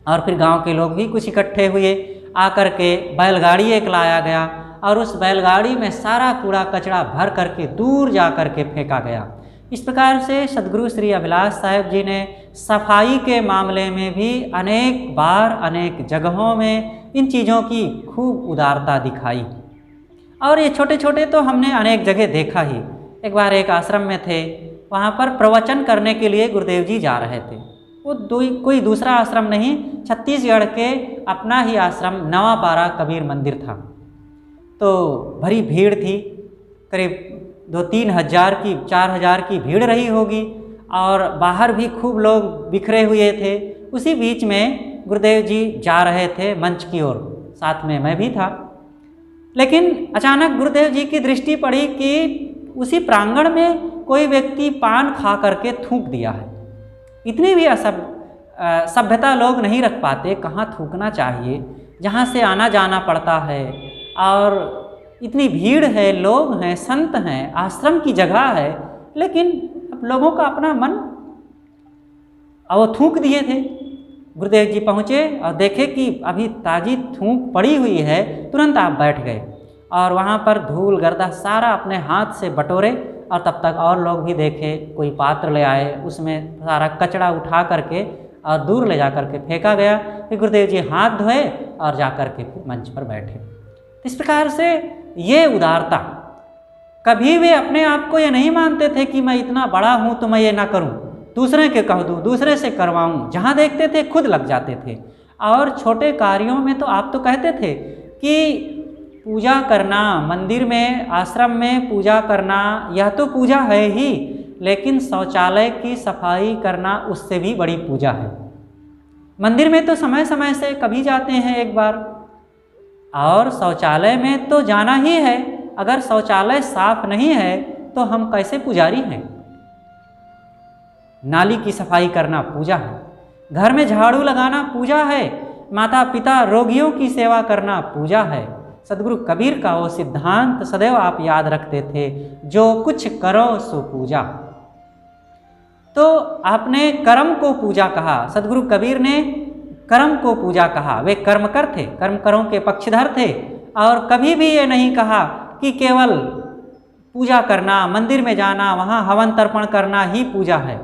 और फिर गांव के लोग भी कुछ इकट्ठे हुए। आकर के बैलगाड़ी एक लाया गया और उस बैलगाड़ी में सारा कूड़ा कचरा भर करके दूर जा कर के फेंका गया। इस प्रकार से सद्गुरु श्री अभिलाष साहेब जी ने सफाई के मामले में भी अनेक बार अनेक जगहों में इन चीज़ों की खूब उदारता दिखाई। और ये छोटे छोटे तो हमने अनेक जगह देखा ही। एक बार एक आश्रम में थे, वहाँ पर प्रवचन करने के लिए गुरुदेव जी जा रहे थे। वो कोई दूसरा आश्रम नहीं, छत्तीसगढ़ के अपना ही आश्रम नवापारा कबीर मंदिर था। तो भरी भीड़ थी, करीब 2-3 हज़ार की 4 हज़ार की भीड़ रही होगी और बाहर भी खूब लोग बिखरे हुए थे। उसी बीच में गुरुदेव जी जा रहे थे मंच की ओर, साथ में मैं भी था। लेकिन अचानक गुरुदेव जी की दृष्टि पड़ी कि उसी प्रांगण में कोई व्यक्ति पान खा करके थूक दिया है। इतनी भी सभ्यता लोग नहीं रख पाते, कहाँ थूकना चाहिए, जहाँ से आना जाना पड़ता है और इतनी भीड़ है, लोग हैं, संत हैं, आश्रम की जगह है, लेकिन अब लोगों का अपना मन, और वो थूक दिए थे। गुरुदेव जी पहुँचे और देखे कि अभी ताजी थूक पड़ी हुई है, तुरंत आप बैठ गए और वहाँ पर धूल गर्दा सारा अपने हाथ से बटोरे। और तब तक और लोग भी देखे, कोई पात्र ले आए, उसमें सारा कचरा उठा करके और दूर ले जा करके फेंका गया। फिर गुरुदेव जी हाथ धोए और जाकर के फिर मंच पर बैठे। इस प्रकार से ये उदारता, कभी वे अपने आप को ये नहीं मानते थे कि मैं इतना बड़ा हूँ तो मैं ये ना करूँ, दूसरे के कह दूँ, दूसरे से करवाऊँ। जहाँ देखते थे खुद लग जाते थे। और छोटे कार्यों में तो आप तो कहते थे कि पूजा करना, मंदिर में आश्रम में पूजा करना यह तो पूजा है ही, लेकिन शौचालय की सफाई करना उससे भी बड़ी पूजा है। मंदिर में तो समय समय से कभी जाते हैं एक बार, और शौचालय में तो जाना ही है। अगर शौचालय साफ नहीं है तो हम कैसे पुजारी हैं। नाली की सफाई करना पूजा है, घर में झाड़ू लगाना पूजा है, माता पिता रोगियों की सेवा करना पूजा है। सदगुरु कबीर का वो सिद्धांत सदैव आप याद रखते थे, जो कुछ करो सो पूजा। तो आपने कर्म को पूजा कहा, सदगुरु कबीर ने कर्म को पूजा कहा। वे कर्मकर थे, कर्मकरों के पक्षधर थे, और कभी भी ये नहीं कहा कि केवल पूजा करना, मंदिर में जाना, वहाँ हवन तर्पण करना ही पूजा है,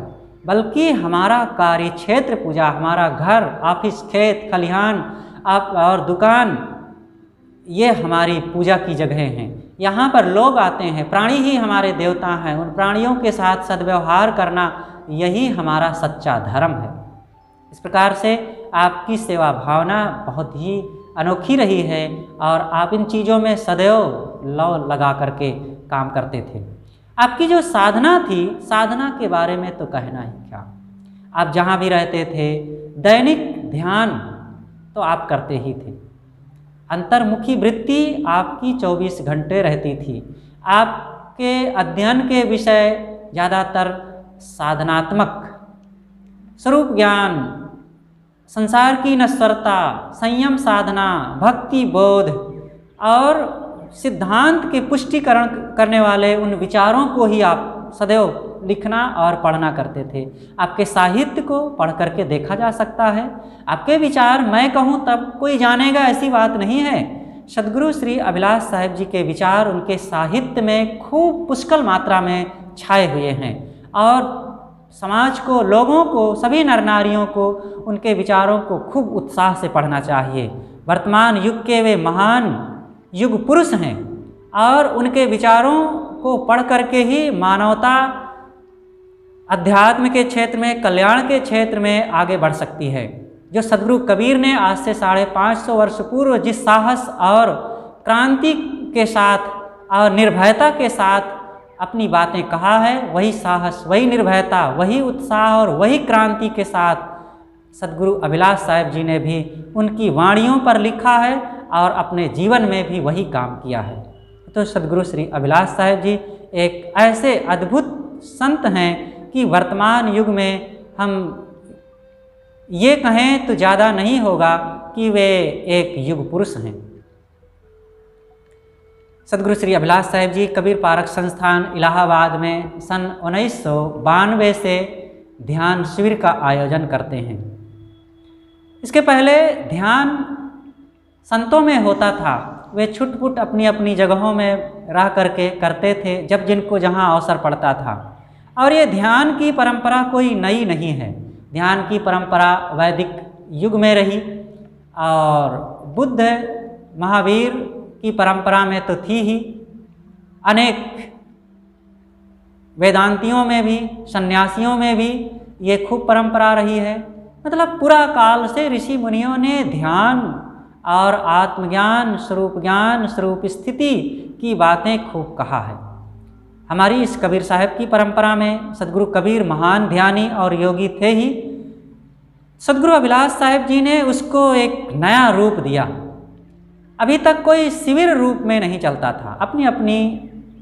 बल्कि हमारा कार्य क्षेत्र पूजा, हमारा घर, ऑफिस, खेत, खलिहान और दुकान, ये हमारी पूजा की जगहें हैं। यहाँ पर लोग आते हैं, प्राणी ही हमारे देवता हैं, उन प्राणियों के साथ सद्व्यवहार करना यही हमारा सच्चा धर्म है। इस प्रकार से आपकी सेवा भावना बहुत ही अनोखी रही है, और आप इन चीज़ों में सदैव लौ लगा करके काम करते थे। आपकी जो साधना थी, साधना के बारे में तो कहना ही क्या। आप जहाँ भी रहते थे दैनिक ध्यान तो आप करते ही थे। अंतर्मुखी वृत्ति आपकी 24 घंटे रहती थी। आपके अध्ययन के विषय ज़्यादातर साधनात्मक, स्वरूप ज्ञान, संसार की नश्वरता, संयम साधना, भक्ति बोध और सिद्धांत के पुष्टिकरण करने वाले उन विचारों को ही आप सदैव लिखना और पढ़ना करते थे। आपके साहित्य को पढ़ करके देखा जा सकता है। आपके विचार मैं कहूँ तब कोई जानेगा, ऐसी बात नहीं है। सद्गुरु श्री अभिलाष साहेब जी के विचार उनके साहित्य में खूब पुष्कल मात्रा में छाए हुए हैं, और समाज को, लोगों को, सभी नर नारियों को उनके विचारों को खूब उत्साह से पढ़ना चाहिए। वर्तमान युग के वे महान युग पुरुष हैं, और उनके विचारों को पढ़ करके ही मानवता अध्यात्म के क्षेत्र में, कल्याण के क्षेत्र में आगे बढ़ सकती है। जो सदगुरु कबीर ने आज से 550 वर्ष पूर्व जिस साहस और क्रांति के साथ और निर्भयता के साथ अपनी बातें कहा है, वही साहस, वही निर्भयता, वही उत्साह और वही क्रांति के साथ सदगुरु अभिलाष साहेब जी ने भी उनकी वाणियों पर लिखा है, और अपने जीवन में भी वही काम किया है। तो सदगुरु श्री अभिलाष साहेब जी एक ऐसे अद्भुत संत हैं कि वर्तमान युग में हम ये कहें तो ज़्यादा नहीं होगा कि वे एक युग पुरुष हैं। सदगुरु श्री अभिलाष साहेब जी कबीर पारक संस्थान इलाहाबाद में सन 1992 से ध्यान शिविर का आयोजन करते हैं। इसके पहले ध्यान संतों में होता था, वे छुट-पुट अपनी अपनी जगहों में रह करके करते थे, जब जिनको जहाँ अवसर पड़ता था। और ये ध्यान की परंपरा कोई नई नहीं है। ध्यान की परंपरा वैदिक युग में रही, और बुद्ध महावीर की परंपरा में तो थी ही। अनेक वेदांतियों में भी, सन्यासियों में भी ये खूब परंपरा रही है। मतलब पूरा काल से ऋषि मुनियों ने ध्यान और आत्मज्ञान, स्वरूप स्थिति की बातें खूब कहा है। हमारी इस कबीर साहब की परंपरा में सदगुरु कबीर महान ध्यानी और योगी थे ही। सदगुरु अभिलाष साहेब जी ने उसको एक नया रूप दिया। अभी तक कोई शिविर रूप में नहीं चलता था, अपनी अपनी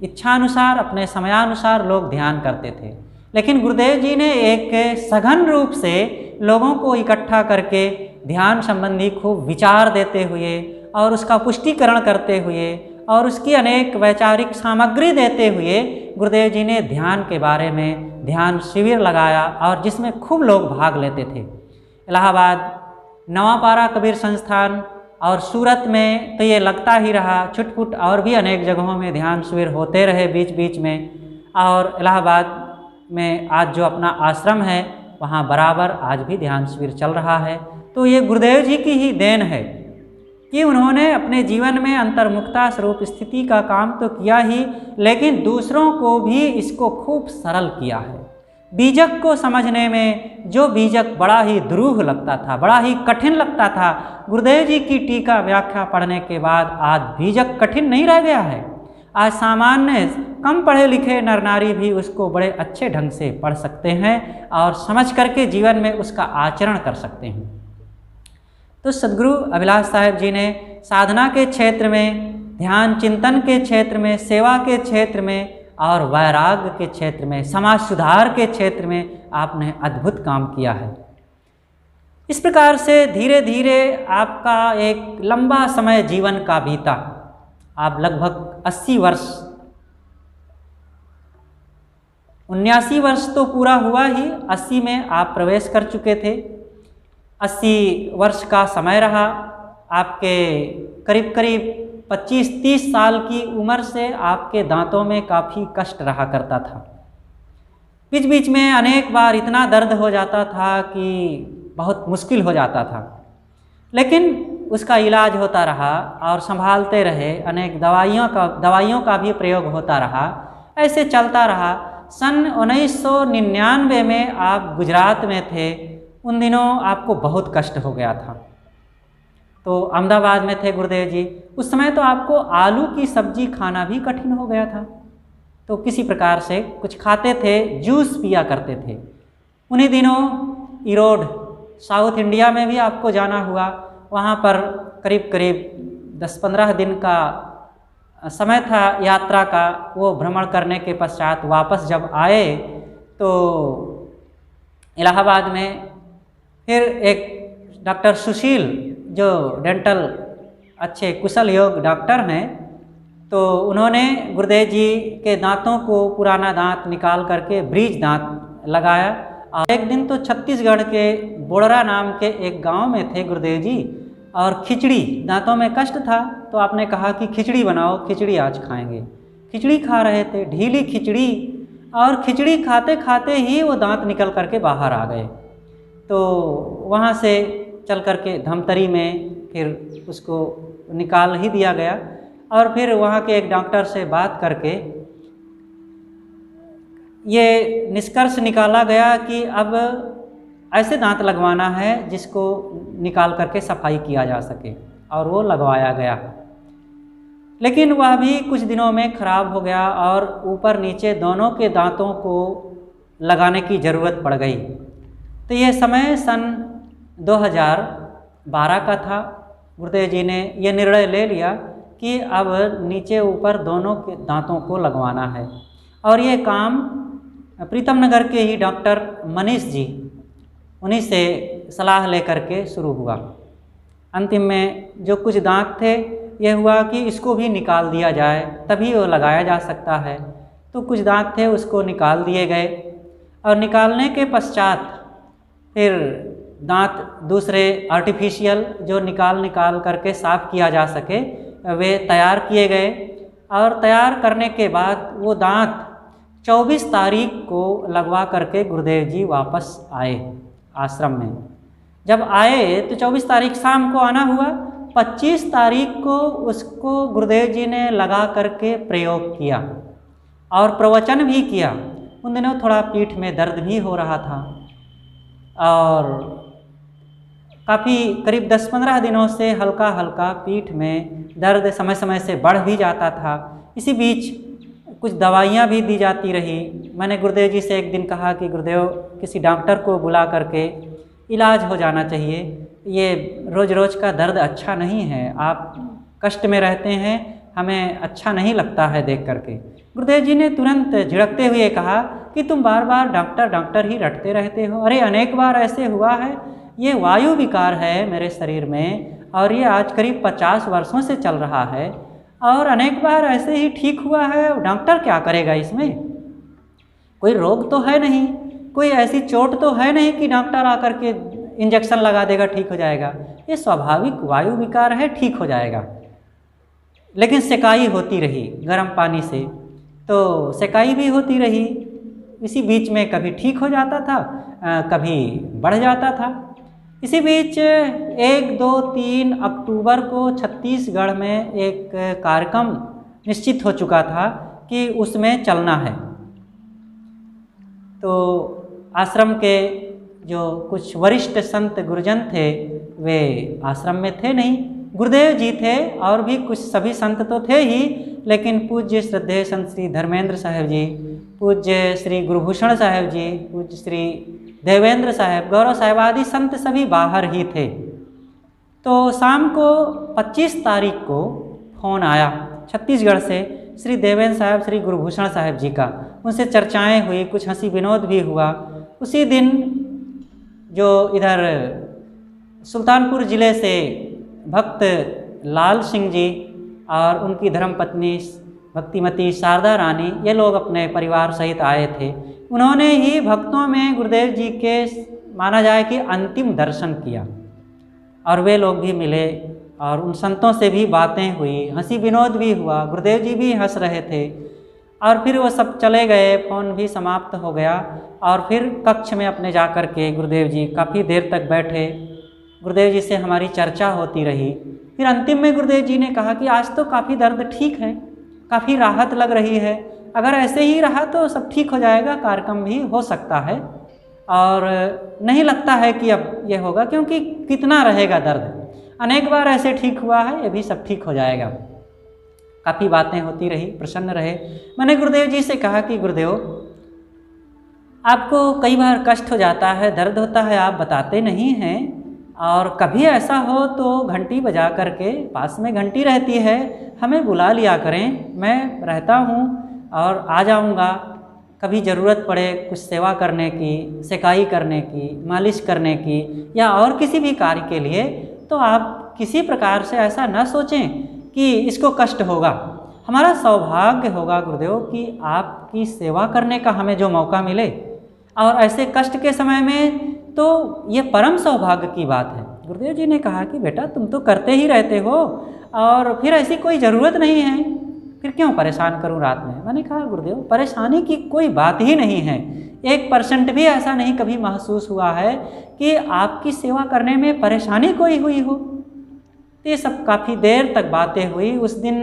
इच्छानुसार, अपने समयानुसार लोग ध्यान करते थे। लेकिन गुरुदेव जी ने एक सघन रूप से लोगों को इकट्ठा करके ध्यान संबंधी खूब विचार देते हुए और उसका पुष्टिकरण करते हुए और उसकी अनेक वैचारिक सामग्री देते हुए गुरुदेव जी ने ध्यान के बारे में ध्यान शिविर लगाया, और जिसमें खूब लोग भाग लेते थे। इलाहाबाद, नवापारा कबीर संस्थान और सूरत में तो ये लगता ही रहा। छुटपुट और भी अनेक जगहों में ध्यान शिविर होते रहे बीच बीच में। और इलाहाबाद में आज जो अपना आश्रम है, वहाँ बराबर आज भी ध्यान शिविर चल रहा है। तो ये गुरुदेव जी की ही देन है। कि उन्होंने अपने जीवन में अंतर्मुखता स्वरूप स्थिति का काम तो किया ही, लेकिन दूसरों को भी इसको खूब सरल किया है। बीजक को समझने में जो बीजक बड़ा ही दुरूह लगता था, बड़ा ही कठिन लगता था, गुरुदेव जी की टीका व्याख्या पढ़ने के बाद आज बीजक कठिन नहीं रह गया है। आज सामान्य कम पढ़े लिखे नर नारी भी उसको बड़े अच्छे ढंग से पढ़ सकते हैं और समझ करके जीवन में उसका आचरण कर सकते हैं। तो सद्गुरु अभिलाष साहेब जी ने साधना के क्षेत्र में, ध्यान चिंतन के क्षेत्र में, सेवा के क्षेत्र में और वैराग्य के क्षेत्र में, समाज सुधार के क्षेत्र में आपने अद्भुत काम किया है। इस प्रकार से धीरे धीरे आपका एक लंबा समय जीवन का बीता। आप लगभग 80 वर्ष, 79 वर्ष तो पूरा हुआ ही, 80 में आप प्रवेश कर चुके थे। 80 वर्ष का समय रहा आपके, करीब करीब 25-30 साल की उम्र से आपके दांतों में काफ़ी कष्ट रहा करता था। बीच बीच में अनेक बार इतना दर्द हो जाता था कि बहुत मुश्किल हो जाता था, लेकिन उसका इलाज होता रहा और संभालते रहे। अनेक दवाइयों का भी प्रयोग होता रहा, ऐसे चलता रहा। सन 1999 में आप गुजरात में थे। उन दिनों आपको बहुत कष्ट हो गया था, तो अहमदाबाद में थे गुरुदेव जी। उस समय तो आपको आलू की सब्जी खाना भी कठिन हो गया था, तो किसी प्रकार से कुछ खाते थे, जूस पिया करते थे। उन्हीं दिनों ईरोड साउथ इंडिया में भी आपको जाना हुआ। वहाँ पर करीब करीब 10-15 दिन का समय था यात्रा का। वो भ्रमण करने के पश्चात वापस जब आए तो इलाहाबाद में फिर एक डॉक्टर सुशील, जो डेंटल अच्छे कुशल योग डॉक्टर हैं, तो उन्होंने गुरुदेव जी के दांतों को, पुराना दांत निकाल करके ब्रिज दांत लगाया। और एक दिन तो छत्तीसगढ़ के बोड़रा नाम के एक गांव में थे गुरुदेव जी, और खिचड़ी, दांतों में कष्ट था तो आपने कहा कि खिचड़ी बनाओ, खिचड़ी आज खाएंगे। खिचड़ी खा रहे थे, ढीली खिचड़ी, और खिचड़ी खाते खाते ही वो दांत निकल करके बाहर आ गए। तो वहाँ से चल करके धमतरी में फिर उसको निकाल ही दिया गया, और फिर वहाँ के एक डॉक्टर से बात करके ये निष्कर्ष निकाला गया कि अब ऐसे दांत लगवाना है जिसको निकाल करके सफाई किया जा सके, और वो लगवाया गया। लेकिन वह भी कुछ दिनों में ख़राब हो गया और ऊपर नीचे दोनों के दांतों को लगाने की ज़रूरत पड़ गई। तो ये समय सन 2012 का था। गुरुदेव जी ने यह निर्णय ले लिया कि अब नीचे ऊपर दोनों के दांतों को लगवाना है, और ये काम प्रीतम नगर के ही डॉक्टर मनीष जी, उन्हीं से सलाह लेकर के शुरू हुआ। अंतिम में जो कुछ दांत थे, यह हुआ कि इसको भी निकाल दिया जाए तभी वो लगाया जा सकता है। तो कुछ दांत थे उसको निकाल दिए गए, और निकालने के पश्चात फिर दांत दूसरे आर्टिफिशियल जो निकाल करके साफ़ किया जा सके वे तैयार किए गए। और तैयार करने के बाद वो दांत 24 तारीख को लगवा करके गुरुदेव जी वापस आए आश्रम में। जब आए तो 24 तारीख शाम को आना हुआ। 25 तारीख को उसको गुरुदेव जी ने लगा करके प्रयोग किया और प्रवचन भी किया। उन दिनों थोड़ा पीठ में दर्द भी हो रहा था, और काफ़ी करीब 10-15 दिनों से हल्का हल्का पीठ में दर्द समय समय से बढ़ भी जाता था। इसी बीच कुछ दवाइयाँ भी दी जाती रही। मैंने गुरुदेव जी से एक दिन कहा कि गुरुदेव, किसी डॉक्टर को बुला करके इलाज हो जाना चाहिए, ये रोज़ रोज़ का दर्द अच्छा नहीं है, आप कष्ट में रहते हैं, हमें अच्छा नहीं लगता है देख करके। गुरुदेव जी ने तुरंत झिड़कते हुए कहा कि तुम बार बार डॉक्टर डॉक्टर ही रटते रहते हो। अरे अनेक बार ऐसे हुआ है, ये वायु विकार है मेरे शरीर में, और ये आज करीब 50 वर्षों से चल रहा है, और अनेक बार ऐसे ही ठीक हुआ है। डॉक्टर क्या करेगा इसमें? कोई रोग तो है नहीं, कोई ऐसी चोट तो है नहीं कि डॉक्टर आकर के इंजेक्शन लगा देगा ठीक हो जाएगा। ये स्वाभाविक वायु विकार है, ठीक हो जाएगा। लेकिन सेकाई होती रही गर्म पानी से, तो सेकाई भी होती रही। इसी बीच में कभी ठीक हो जाता था, कभी बढ़ जाता था। इसी बीच 1, 2, 3 अक्टूबर को छत्तीसगढ़ में एक कार्यक्रम निश्चित हो चुका था कि उसमें चलना है। तो आश्रम के जो कुछ वरिष्ठ संत गुरुजन थे वे आश्रम में थे नहीं, गुरुदेव जी थे और भी कुछ सभी संत तो थे ही, लेकिन पूज्य श्रद्धेय संत श्री धर्मेंद्र साहेब जी, पूज्य श्री गुरुभूषण साहेब जी, पूज्य श्री देवेंद्र साहेब, गौरव साहेब आदि संत सभी बाहर ही थे। तो शाम को 25 तारीख को फ़ोन आया छत्तीसगढ़ से श्री देवेंद्र साहब, श्री गुरुभूषण साहेब जी का। उनसे चर्चाएं हुई, कुछ हंसी विनोद भी हुआ। उसी दिन जो इधर सुल्तानपुर ज़िले से भक्त लाल सिंह जी और उनकी धर्मपत्नी भक्तिमती शारदा रानी, ये लोग अपने परिवार सहित आए थे। उन्होंने ही भक्तों में गुरुदेव जी के माना जाए कि अंतिम दर्शन किया और वे लोग भी मिले और उन संतों से भी बातें हुई, हंसी विनोद भी हुआ, गुरुदेव जी भी हंस रहे थे। और फिर वो सब चले गए, फ़ोन भी समाप्त हो गया और फिर कक्ष में अपने जा कर के गुरुदेव जी काफ़ी देर तक बैठे। गुरुदेव जी से हमारी चर्चा होती रही। फिर अंतिम में गुरुदेव जी ने कहा कि आज तो काफ़ी दर्द ठीक है, काफ़ी राहत लग रही है, अगर ऐसे ही रहा तो सब ठीक हो जाएगा, कार्यक्रम भी हो सकता है और नहीं लगता है कि अब ये होगा, क्योंकि कितना रहेगा दर्द, अनेक बार ऐसे ठीक हुआ है, ये भी सब ठीक हो जाएगा। काफ़ी बातें होती रही, प्रसन्न रहे। मैंने गुरुदेव जी से कहा कि गुरुदेव आपको कई बार कष्ट हो जाता है, दर्द होता है, आप बताते नहीं हैं, और कभी ऐसा हो तो घंटी बजा करके, पास में घंटी रहती है, हमें बुला लिया करें, मैं रहता हूँ और आ जाऊँगा। कभी ज़रूरत पड़े कुछ सेवा करने की, सेकाई करने की, मालिश करने की या और किसी भी कार्य के लिए, तो आप किसी प्रकार से ऐसा न सोचें कि इसको कष्ट होगा। हमारा सौभाग्य होगा गुरुदेव कि आपकी सेवा करने का हमें जो मौका मिले, और ऐसे कष्ट के समय में तो ये परम सौभाग्य की बात है। गुरुदेव जी ने कहा कि बेटा तुम तो करते ही रहते हो और फिर ऐसी कोई ज़रूरत नहीं है, फिर क्यों परेशान करूं रात में। मैंने कहा गुरुदेव परेशानी की कोई बात ही नहीं है, 1% भी ऐसा नहीं कभी महसूस हुआ है कि आपकी सेवा करने में परेशानी कोई हुई हो। तो ये सब काफ़ी देर तक बातें हुई। उस दिन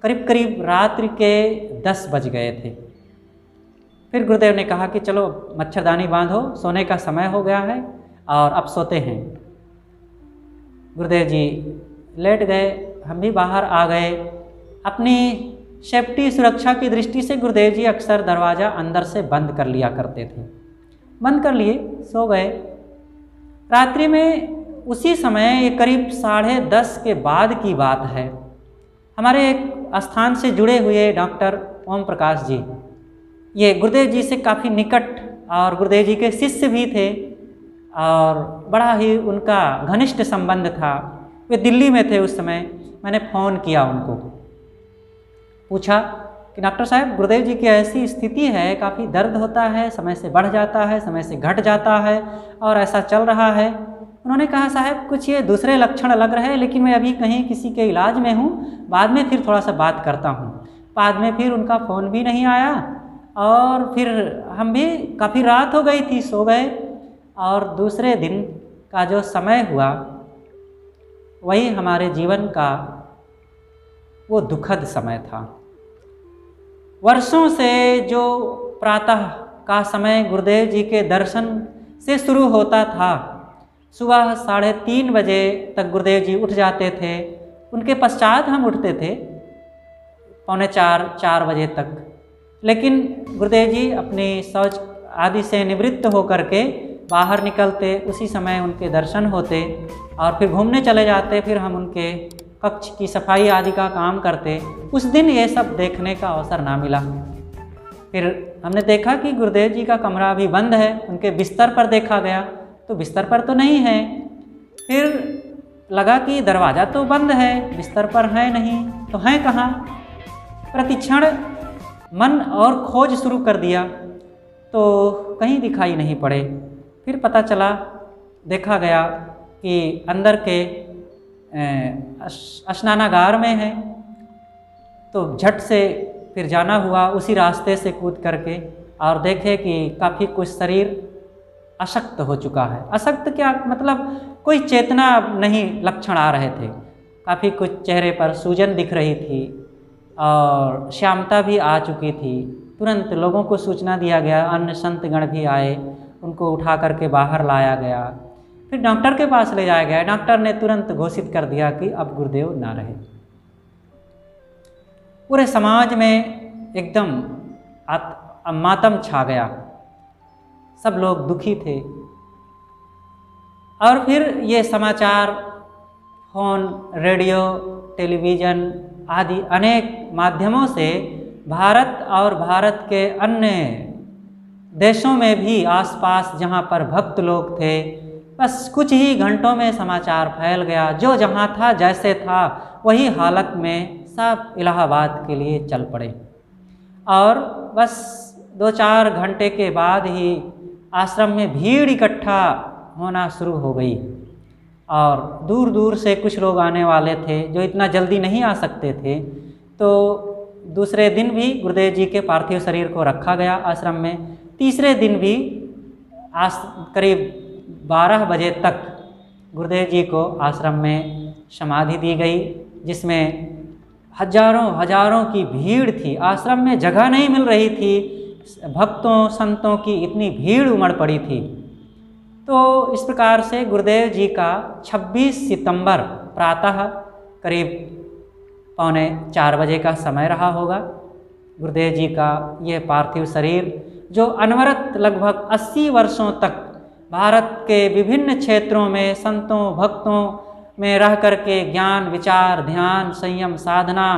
करीब करीब रात्रि के 10 बज गए थे। फिर गुरुदेव ने कहा कि चलो मच्छरदानी बांधो, सोने का समय हो गया है और अब सोते हैं। गुरुदेव जी लेट गए, हम भी बाहर आ गए। अपनी सेफ्टी सुरक्षा की दृष्टि से गुरुदेव जी अक्सर दरवाज़ा अंदर से बंद कर लिया करते थे। बंद कर लिए, सो गए। रात्रि में उसी समय, ये करीब 10:30 के बाद की बात है, हमारे एक स्थान से जुड़े हुए डॉक्टर ओम प्रकाश जी, ये गुरुदेव जी से काफ़ी निकट और गुरुदेव जी के शिष्य भी थे और बड़ा ही उनका घनिष्ठ संबंध था। वे दिल्ली में थे उस समय। मैंने फ़ोन किया उनको, पूछा कि डॉक्टर साहब गुरुदेव जी की ऐसी स्थिति है, काफ़ी दर्द होता है, समय से बढ़ जाता है, समय से घट जाता है और ऐसा चल रहा है। उन्होंने कहा साहब कुछ ये दूसरे लक्षण लग रहे हैं, लेकिन मैं अभी कहीं किसी के इलाज में हूँ, बाद में फिर थोड़ा सा बात करता हूँ। बाद में फिर उनका फ़ोन भी नहीं आया और फिर हम भी काफ़ी रात हो गई थी, सो गए। और दूसरे दिन का जो समय हुआ वही हमारे जीवन का वो दुखद समय था। वर्षों से जो प्रातः का समय गुरुदेव जी के दर्शन से शुरू होता था, सुबह 3:30 बजे तक गुरुदेव जी उठ जाते थे, उनके पश्चात हम उठते थे 3:45-4 बजे तक। लेकिन गुरुदेव जी अपनी शौच आदि से निवृत्त होकर के बाहर निकलते, उसी समय उनके दर्शन होते और फिर घूमने चले जाते। फिर हम उनके कक्ष की सफाई आदि का काम करते। उस दिन ये सब देखने का अवसर ना मिला। फिर हमने देखा कि गुरुदेव जी का कमरा अभी बंद है। उनके बिस्तर पर देखा गया तो बिस्तर पर तो नहीं है। फिर लगा कि दरवाज़ा तो बंद है, बिस्तर पर है नहीं, तो हैं कहाँ। प्रतिक्षण मन और खोज शुरू कर दिया तो कहीं दिखाई नहीं पड़े। फिर पता चला, देखा गया कि अंदर के स्नानागार में है। तो झट से फिर जाना हुआ उसी रास्ते से कूद करके और देखे कि काफ़ी कुछ शरीर अशक्त हो चुका है। अशक्त क्या मतलब, कोई चेतना नहीं लक्षण आ रहे थे। काफ़ी कुछ चेहरे पर सूजन दिख रही थी और श्यामता भी आ चुकी थी। तुरंत लोगों को सूचना दिया गया, अन्य संतगण भी आए, उनको उठा करके बाहर लाया गया। फिर डॉक्टर के पास ले जाया गया। डॉक्टर ने तुरंत घोषित कर दिया कि अब गुरुदेव ना रहे। पूरे समाज में एकदम मातम छा गया, सब लोग दुखी थे। और फिर ये समाचार फ़ोन, रेडियो, टेलीविज़न आदि अनेक माध्यमों से भारत और भारत के अन्य देशों में भी आसपास जहाँ पर भक्त लोग थे, बस कुछ ही घंटों में समाचार फैल गया। जो जहाँ था जैसे था वही हालत में सब इलाहाबाद के लिए चल पड़े। और बस 2-4 घंटे के बाद ही आश्रम में भीड़ इकट्ठा होना शुरू हो गई और दूर दूर से कुछ लोग आने वाले थे जो इतना जल्दी नहीं आ सकते थे। तो दूसरे दिन भी गुरुदेव जी के पार्थिव शरीर को रखा गया आश्रम में। तीसरे दिन भी करीब 12 बजे तक गुरुदेव जी को आश्रम में समाधि दी गई, जिसमें हजारों की भीड़ थी। आश्रम में जगह नहीं मिल रही थी, भक्तों संतों की इतनी भीड़ उमड़ पड़ी थी। तो इस प्रकार से गुरुदेव जी का 26 सितंबर प्रातः करीब 3:45 बजे का समय रहा होगा। गुरुदेव जी का यह पार्थिव शरीर, जो अनवरत लगभग 80 वर्षों तक भारत के विभिन्न क्षेत्रों में संतों भक्तों में रह करके ज्ञान, विचार, ध्यान, संयम, साधना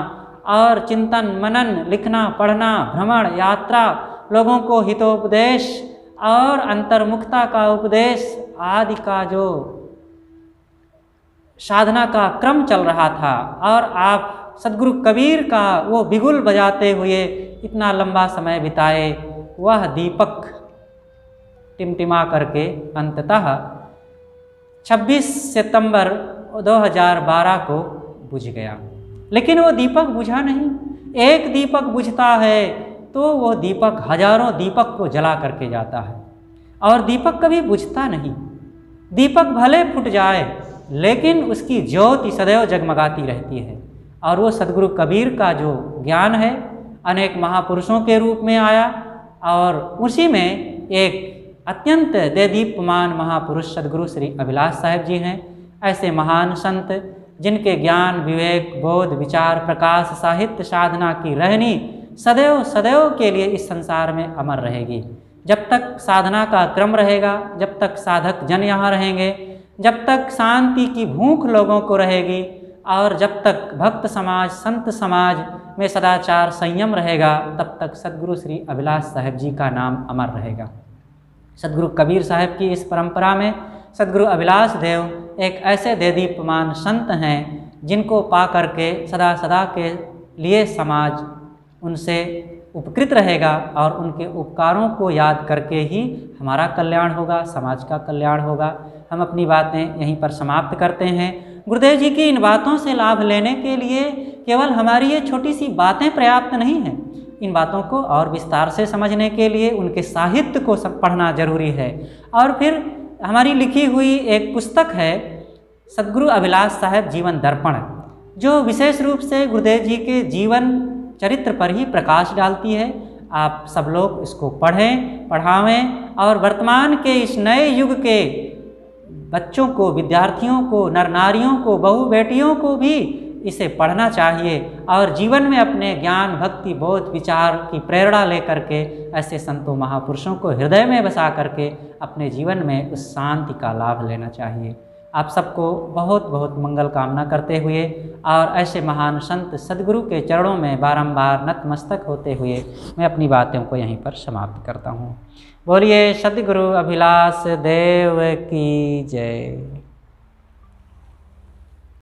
और चिंतन, मनन, लिखना, पढ़ना, भ्रमण, यात्रा, लोगों को हितोपदेश और अंतर्मुखता का उपदेश आदि का जो साधना का क्रम चल रहा था, और आप सदगुरु कबीर का वो बिगुल बजाते हुए इतना लंबा समय बिताए, वह दीपक टिमटिमा करके अंततः 26 सितंबर 2012 को बुझ गया। लेकिन वो दीपक बुझा नहीं। एक दीपक बुझता है तो वो दीपक हजारों दीपक को जला करके जाता है, और दीपक कभी बुझता नहीं। दीपक भले फूट जाए लेकिन उसकी ज्योति सदैव जगमगाती रहती है। और वो सदगुरु कबीर का जो ज्ञान है अनेक महापुरुषों के रूप में आया, और उसी में एक अत्यंत देदीप्यमान महापुरुष सदगुरु श्री अभिलाष साहेब जी हैं। ऐसे महान संत जिनके ज्ञान, विवेक, बोध, विचार, प्रकाश, साहित्य, साधना की रहनी सदैव सदैव के लिए इस संसार में अमर रहेगी। जब तक साधना का क्रम रहेगा, जब तक साधक जन यहाँ रहेंगे, जब तक शांति की भूख लोगों को रहेगी, और जब तक भक्त समाज, संत समाज में सदाचार, संयम रहेगा, तब तक सदगुरु श्री अभिलाष साहेब जी का नाम अमर रहेगा। सदगुरु कबीर साहब की इस परंपरा में सदगुरु अभिलाष देव एक ऐसे देदीप्यमान संत हैं जिनको पा करके सदा सदा के लिए समाज उनसे उपकृत रहेगा, और उनके उपकारों को याद करके ही हमारा कल्याण होगा, समाज का कल्याण होगा। हम अपनी बातें यहीं पर समाप्त करते हैं। गुरुदेव जी की इन बातों से लाभ लेने के लिए केवल हमारी ये छोटी सी बातें पर्याप्त नहीं हैं। इन बातों को और विस्तार से समझने के लिए उनके साहित्य को पढ़ना जरूरी है। और फिर हमारी लिखी हुई एक पुस्तक है सदगुरु अभिलाष साहेब जीवन दर्पण, जो विशेष रूप से गुरुदेव जी के जीवन चरित्र पर ही प्रकाश डालती है। आप सब लोग इसको पढ़ें, पढ़ावें, और वर्तमान के इस नए युग के बच्चों को, विद्यार्थियों को, नर नारियों को, बहू बेटियों को भी इसे पढ़ना चाहिए, और जीवन में अपने ज्ञान, भक्ति, बोध, विचार की प्रेरणा लेकर के ऐसे संतों महापुरुषों को हृदय में बसा करके अपने जीवन में उस शांति का लाभ लेना चाहिए। आप सबको बहुत बहुत मंगल कामना करते हुए और ऐसे महान संत सदगुरु के चरणों में बारंबार नतमस्तक होते हुए मैं अपनी बातों को यहीं पर समाप्त करता हूँ। बोलिए सदगुरु अभिलाष देव की जय।